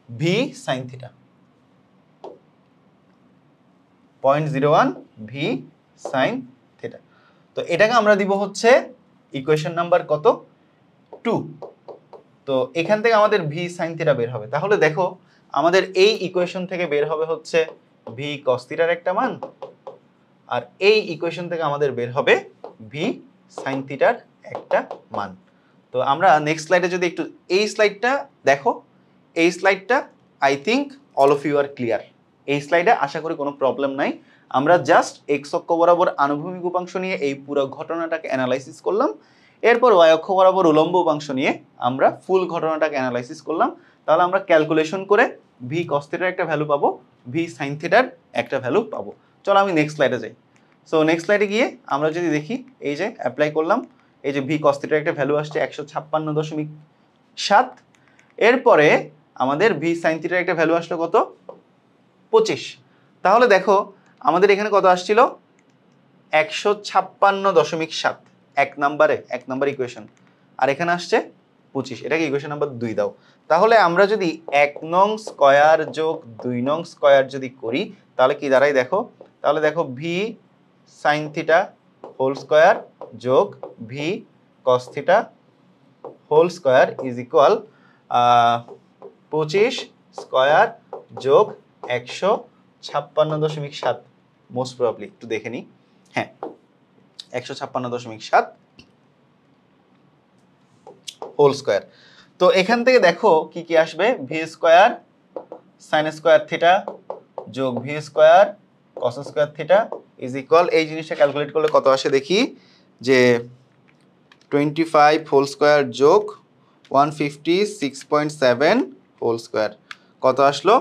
V sine theta, 0.01 V sine theta. তো এটাকে আমরা দিব হচ্ছে ইকুয়েশন নাম্বার কত, 2। তো এখান থেকে আমাদের ভি সাইন থিটা বের হবে, তাহলে দেখো আমাদের এই ইকুয়েশন থেকে বের হবে হচ্ছে ভি কস থিটার একটা মান, আর এই ইকুয়েশন থেকে আমাদের বের হবে ভি সাইন থিটার একটা মান। তো আমরা নেক্সট স্লাইডে যদি একটু এই স্লাইডটা দেখো, এই স্লাইডটা I think all of you are clear. এই স্লাইডে আশা করি কোনো প্রবলেম নাই, আমরা জাস্ট এক্স অক্ষ বরাবর আনুভূমিক উপাংশ নিয়ে এই পুরো ঘটনাটাকে অ্যানালাইসিস করলাম, এরপর ওয়াই অক্ষ বরাবর উলম্ব উপাংশ নিয়ে আমরা ফুল ঘটনাটাকে অ্যানালাইসিস করলাম, তাহলে আমরা ক্যালকুলেশন করে ভি কস থিটার একটা ভ্যালু পাবো, ভি সাইন থিটার একটা ভ্যালু পাবো। চলো আমি নেক্সট স্লাইডে যাই। সো নেক্সট স্লাইডে গিয়ে আমরা যদি দেখি, এই যে অ্যাপ্লাই করলাম, এই যে ভি কস থিটার একটা ভ্যালু আসছে 156.7, এরপরে আমাদের ভি সাইন থিটার একটা ভ্যালু আসলো কত, 25। তাহলে দেখো আমাদের এখানে কত আসছিল, 156.7 এক নাম্বার ইকুয়েশন, আর এখানে আসছে 25, এটাকে ইকুয়েশন নাম্বার 2 দাও। তাহলে আমরা যদি 1 নং স্কয়ার যোগ 2 নং স্কয়ার যদি করি, তাহলে কি দাঁড়ায় দেখো, তাহলে দেখো v sine theta whole square যোগ v cos theta whole square is equal 25 square যোগ 156.7, মোস্ট প্রবাবলি একটু দেখে নিই, হ্যাঁ 156.7 হোল স্কোয়ার। তো এখান থেকে দেখো কি কি আসবে, v square sine square theta যোগ v square cos square theta is equal, এই জিনিসটা ক্যালকুলেট করলে কত আসে দেখি, যে 25 হোল স্কোয়ার যোগ 156.7 হোল স্কোয়ার কত আসলো,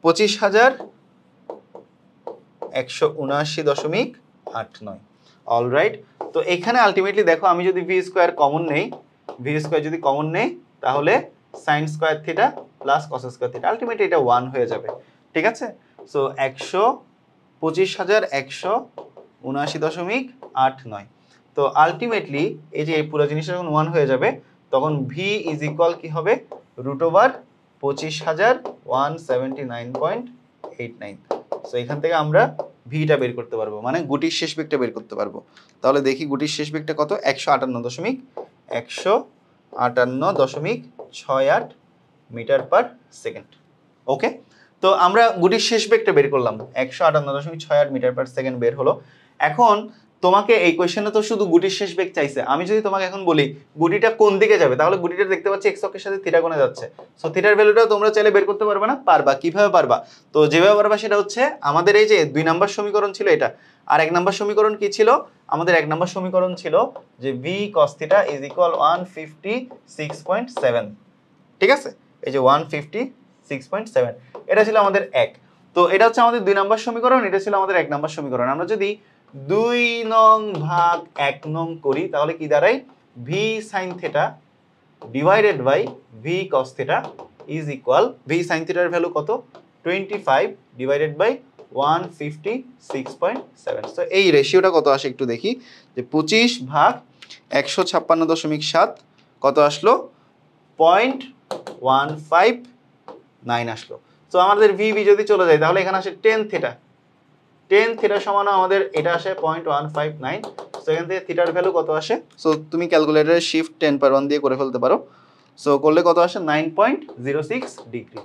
25,179.89। অলরাইট, তো এখানে আলটিমেটলি দেখো আমি যদি ভি স্কোয়ার কমন নেই, ভি স্কোয়ার যদি কমন নেই তাহলে sign square theta plus cos square theta, ultimately এটা 1 হয়ে যাবে। ঠিক আছে, সো 25,179.89। তো আলটিমেটলি এই যে এই পুরো জিনিসটা যখন 1 হয়ে যাবে তখন ভি ইজ ইকুয়াল কি হবে, রুট ওভার 25,179.89। সো এখান থেকে আমরা ভিটা বের করতে পারবো, মানে গুটির শেষ বেগটা বের করতে পারবো। তাহলে দেখি গুটির শেষ বেগটা কত, 158.158.68 মিটার পার সেকেন্ড। ওকে, তো আমরা গুটির শেষ বেগটা বের করলাম, 158.68 মিটার পার সেকেন্ড বের হলো। এখন তোমাকে এই কোয়েশ্চেনে তো শুধু গুটির শেষ বেগ চাইছে, আমি যদি তোমাকে এখন বলি গুটিটা কোন দিকে যাবে, তাহলে গুটিটা দেখতে পাচ্ছি এক্স অক্ষের সাথে থিটা কোণে যাচ্ছে। সো থিটার ভ্যালুটাও তোমরা চাইলে বের করতে পারবে না? পারবা। কিভাবে পারবা? তো যেভাবে পারবা সেটা হচ্ছে, আমাদের এই যে 2 নম্বর সমীকরণ ছিল এটা, আর 1 নম্বর সমীকরণ কি ছিল, আমাদের 1 নম্বর সমীকরণ ছিল যে v cos theta is equal 156.7। ঠিক আছে, এই যে 156.7 এটা ছিল আমাদের 1। তো এটা হচ্ছে আমাদের 2 নম্বর সমীকরণ, এটা ছিল আমাদের 1 নম্বর সমীকরণ। আমরা যদি 2 নং ভাগ 1 নং করি তাহলে কি দাঁড়ায়, v sin theta divided by v cos theta is equal, v sin থিটার ভ্যালু কত, 25 ডিভাইডেড বাই 156.7। সো এই রেশিওটা কত আসে একটু দেখি, যে 25 ভাগ 156.7 কত আসলো, 0.159 আসলো। তো আমাদের ভিভি যদি চলে যায় তাহলে এখানে আসে টেন থিটা, টেন থিটা সমান আমাদের এটা আসে 0.159। সো এখান থেকে থিটার ভ্যালু কত আসে, সো তুমি ক্যালকুলেটরে শিফট 10/1 দিয়ে করে ফেলতে পারো। সো করলে কত আসে, 9.06 ডিগ্রি।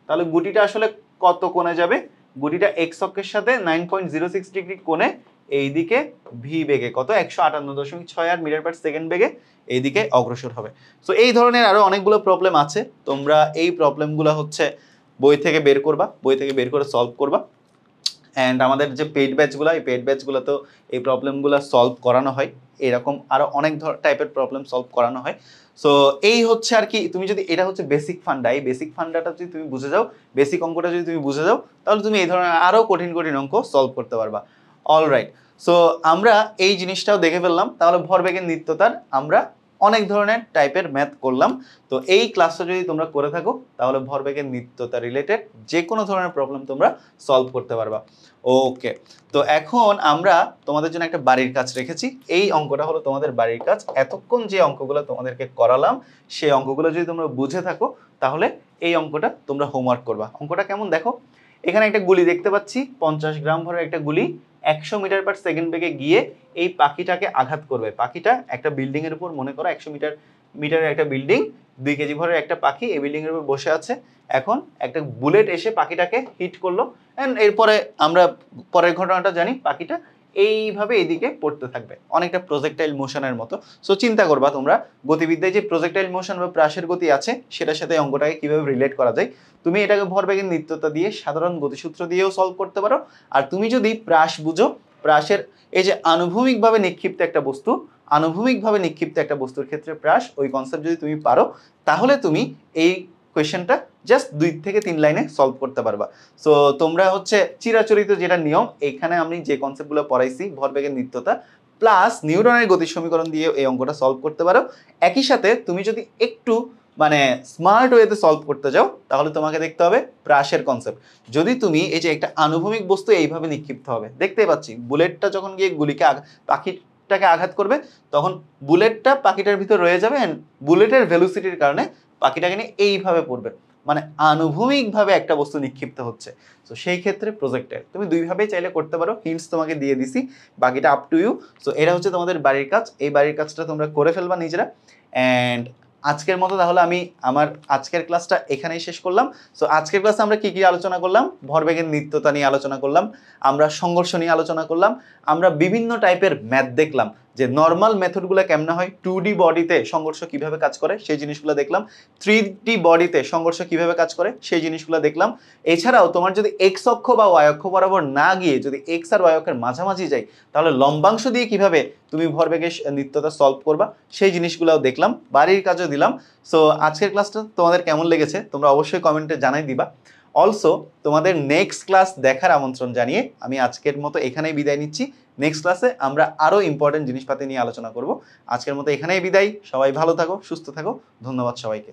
তাহলে গুটিটা আসলে কত কোণে যাবে, গুটিটা এক্স অক্ষের সাথে 9.06 ডিগ্রি কোণে এইদিকে ভি বেগে কত, 158.68 মিটার পার সেকেন্ড বেগে এইদিকে অগ্রসর হবে। সো এই ধরনের আরো অনেকগুলো প্রবলেম আছে, তোমরা এই প্রবলেমগুলো হচ্ছে বই থেকে বের করবা, বই থেকে বের করে সলভ করবা। অ্যান্ড আমাদের যে পেইড ব্যাচগুলো, এই পেইড ব্যাচগুলোতেও এই প্রবলেমগুলো সলভ করানো হয়, এরকম আরও অনেক টাইপের প্রবলেম সলভ করানো হয়। সো এই হচ্ছে আর কি, তুমি যদি এটা হচ্ছে বেসিক ফান্ডা, এই বেসিক ফান্ডাটা যদি তুমি বুঝে যাও, বেসিক অঙ্কটা যদি তুমি বুঝে যাও, তাহলে তুমি এই ধরনের আরও কঠিন কঠিন অঙ্ক সলভ করতে পারবা। অলরাইট, সো আমরা এই জিনিসটাও দেখে ফেললাম। তাহলে ভরবেগের নিত্যতার আমরা অনেক ধরনের টাইপের ম্যাথ করলাম। তো এই ক্লাসটা যদি তোমরা করে থাকো তাহলে ভরবেগের নিত্যতা রিলেটেড যে কোনো ধরনের প্রবলেম তোমরা সলভ করতে পারবা। ওকে, তো এখন আমরা তোমাদের জন্য একটা বাড়ির কাজ রেখেছি। এই অঙ্কটা হলো তোমাদের বাড়ির কাজ। এতক্ষণ যে অঙ্কগুলো তোমাদেরকে করালাম সেই অঙ্কগুলো যদি তোমরা বুঝে থাকো তাহলে এই অঙ্কটা তোমরা হোমওয়ার্ক করবা। অঙ্কটা কেমন দেখো, এখানে একটা গুলি দেখতে পাচ্ছি, 50 গ্রাম ভরের একটা গুলি 100 মিটার পার সেকেন্ড বেগে গিয়ে এই পাখিটাকে আঘাত করবে। পাখিটা একটা বিল্ডিং এর উপর, মনে করো 100 মিটারের একটা বিল্ডিং, 2 কেজি ভরের একটা পাখি এই বিল্ডিং এর উপর বসে আছে। এখন একটা বুলেট এসে পাখিটাকে হিট করলো, এন্ড এরপরে আমরা পরের ঘটনাটা জানি, পাখিটা এইভাবে এদিকে পড়তে থাকবে, অনেকটা প্রজেক্টাইল মোশনের মতো। সো চিন্তা করবা তোমরা, গতিবিদ্যায় যে প্রজেক্টাইল মোশন বা প্রাসের গতি আছে সেটার সাথে অঙ্কটাকে কিভাবে রিলেট করা যায়। তুমি এটাকে ভরবেগের নিত্যতা দিয়ে, সাধারণ গতিসূত্র দিয়েও সলভ করতে পারো। আর তুমি যদি প্রাস বুঝো, প্রাসের এই যে আনুভূমিকভাবে নিক্ষিপ্ত একটা বস্তু, আনুভূমিকভাবে নিক্ষিপ্ত একটা বস্তুর ক্ষেত্রে প্রাস, ওই কনসেপ্ট যদি তুমি পারো তাহলে তুমি এই কোয়েশ্চেনটা জাস্ট 2 থেকে 3 লাইনে সলভ করতে পারবা। সো তোমরা হচ্ছে চিরাচরিত যেটা নিয়ম, এখানে আমি যে কনসেপ্টগুলো পড়াইছি ভরবেগের নিত্যতা প্লাস নিউটনের গতি সমীকরণ দিয়ে এই অঙ্কটা সলভ করতে পারো। একই সাথে তুমি যদি একটু মানে স্মার্ট ওয়েতে সলভ করতে যাও তাহলে তোমাকে দেখতে হবে প্রাসের কনসেপ্ট। যদি তুমি এই যে একটা আনুভূমিক বস্তু এইভাবে নিক্ষিপ্ত হবে, দেখতেই পাচ্ছি বুলেটটা যখন গিয়ে গুলিকে পাখিটাকে আঘাত করবে তখন বুলেটটা পাখিটার ভিতর রয়ে যাবে, এন্ড বুলেটের ভেলোসিটির কারণে পাখিটাকে নিয়ে এইভাবে পড়বে, মানে আনুভূমিকভাবে একটা বস্তু নিক্ষিপ্ত হচ্ছে। সো সেই ক্ষেত্রে প্রজেক্টাইল তুমি দুইভাবেই চাইলে করতে পারো, হিন্টস তোমাকে দিয়ে দিছি, বাকিটা আপ টু ইউ। সো এটা হচ্ছে তোমাদের বাড়ির কাজ, এই বাড়ির কাজটা তোমরা করে ফেলবা নিজেরা। অ্যান্ড আজকের মতো তাহলে আমি আমার আজকের ক্লাসটা এখানেই শেষ করলাম। সো আজকের ক্লাসে আমরা কি কি আলোচনা করলাম, ভরবেগের নিত্যতা নিয়ে আলোচনা করলাম, আমরা সংঘর্ষ নিয়ে আলোচনা করলাম, আমরা বিভিন্ন টাইপের ম্যাথ দেখলাম, যে নর্মাল মেথডগুলো কেমনে হয়, 2D বডিতে সংঘর্ষ কিভাবে কাজ করে সেই জিনিসগুলো দেখলাম, 3D বডিতে সংঘর্ষ কিভাবে কাজ করে সেই জিনিসগুলো দেখলাম। এছাড়াও তোমার যদি এক্স অক্ষ বা ওয়াই অক্ষ বরাবর না গিয়ে যদি এক্স আর ওয়াই অক্ষের মাঝামাঝি যায়, তাহলে লম্বাংশ দিয়ে কিভাবে তুমি ভরবেগের নিত্যতা সলভ করবা সেই জিনিসগুলোও দেখলাম, বাড়ির কাজও দিলাম। সো আজকের ক্লাসটা তোমাদের কেমন লেগেছে তোমরা অবশ্যই কমেন্টে জানাই দিবা। অলসো তোমাদের নেক্সট ক্লাস দেখার আমন্ত্রণ জানিয়ে আমি আজকের মতো এখানেই বিদায় নিচ্ছি। নেক্সট ক্লাসে আমরা আরও ইম্পর্টেন্ট জিনিসপাতি নিয়ে আলোচনা করব। আজকের মতো এখানেই বিদায়, সবাই ভালো থাকো, সুস্থ থাকো, ধন্যবাদ সবাইকে।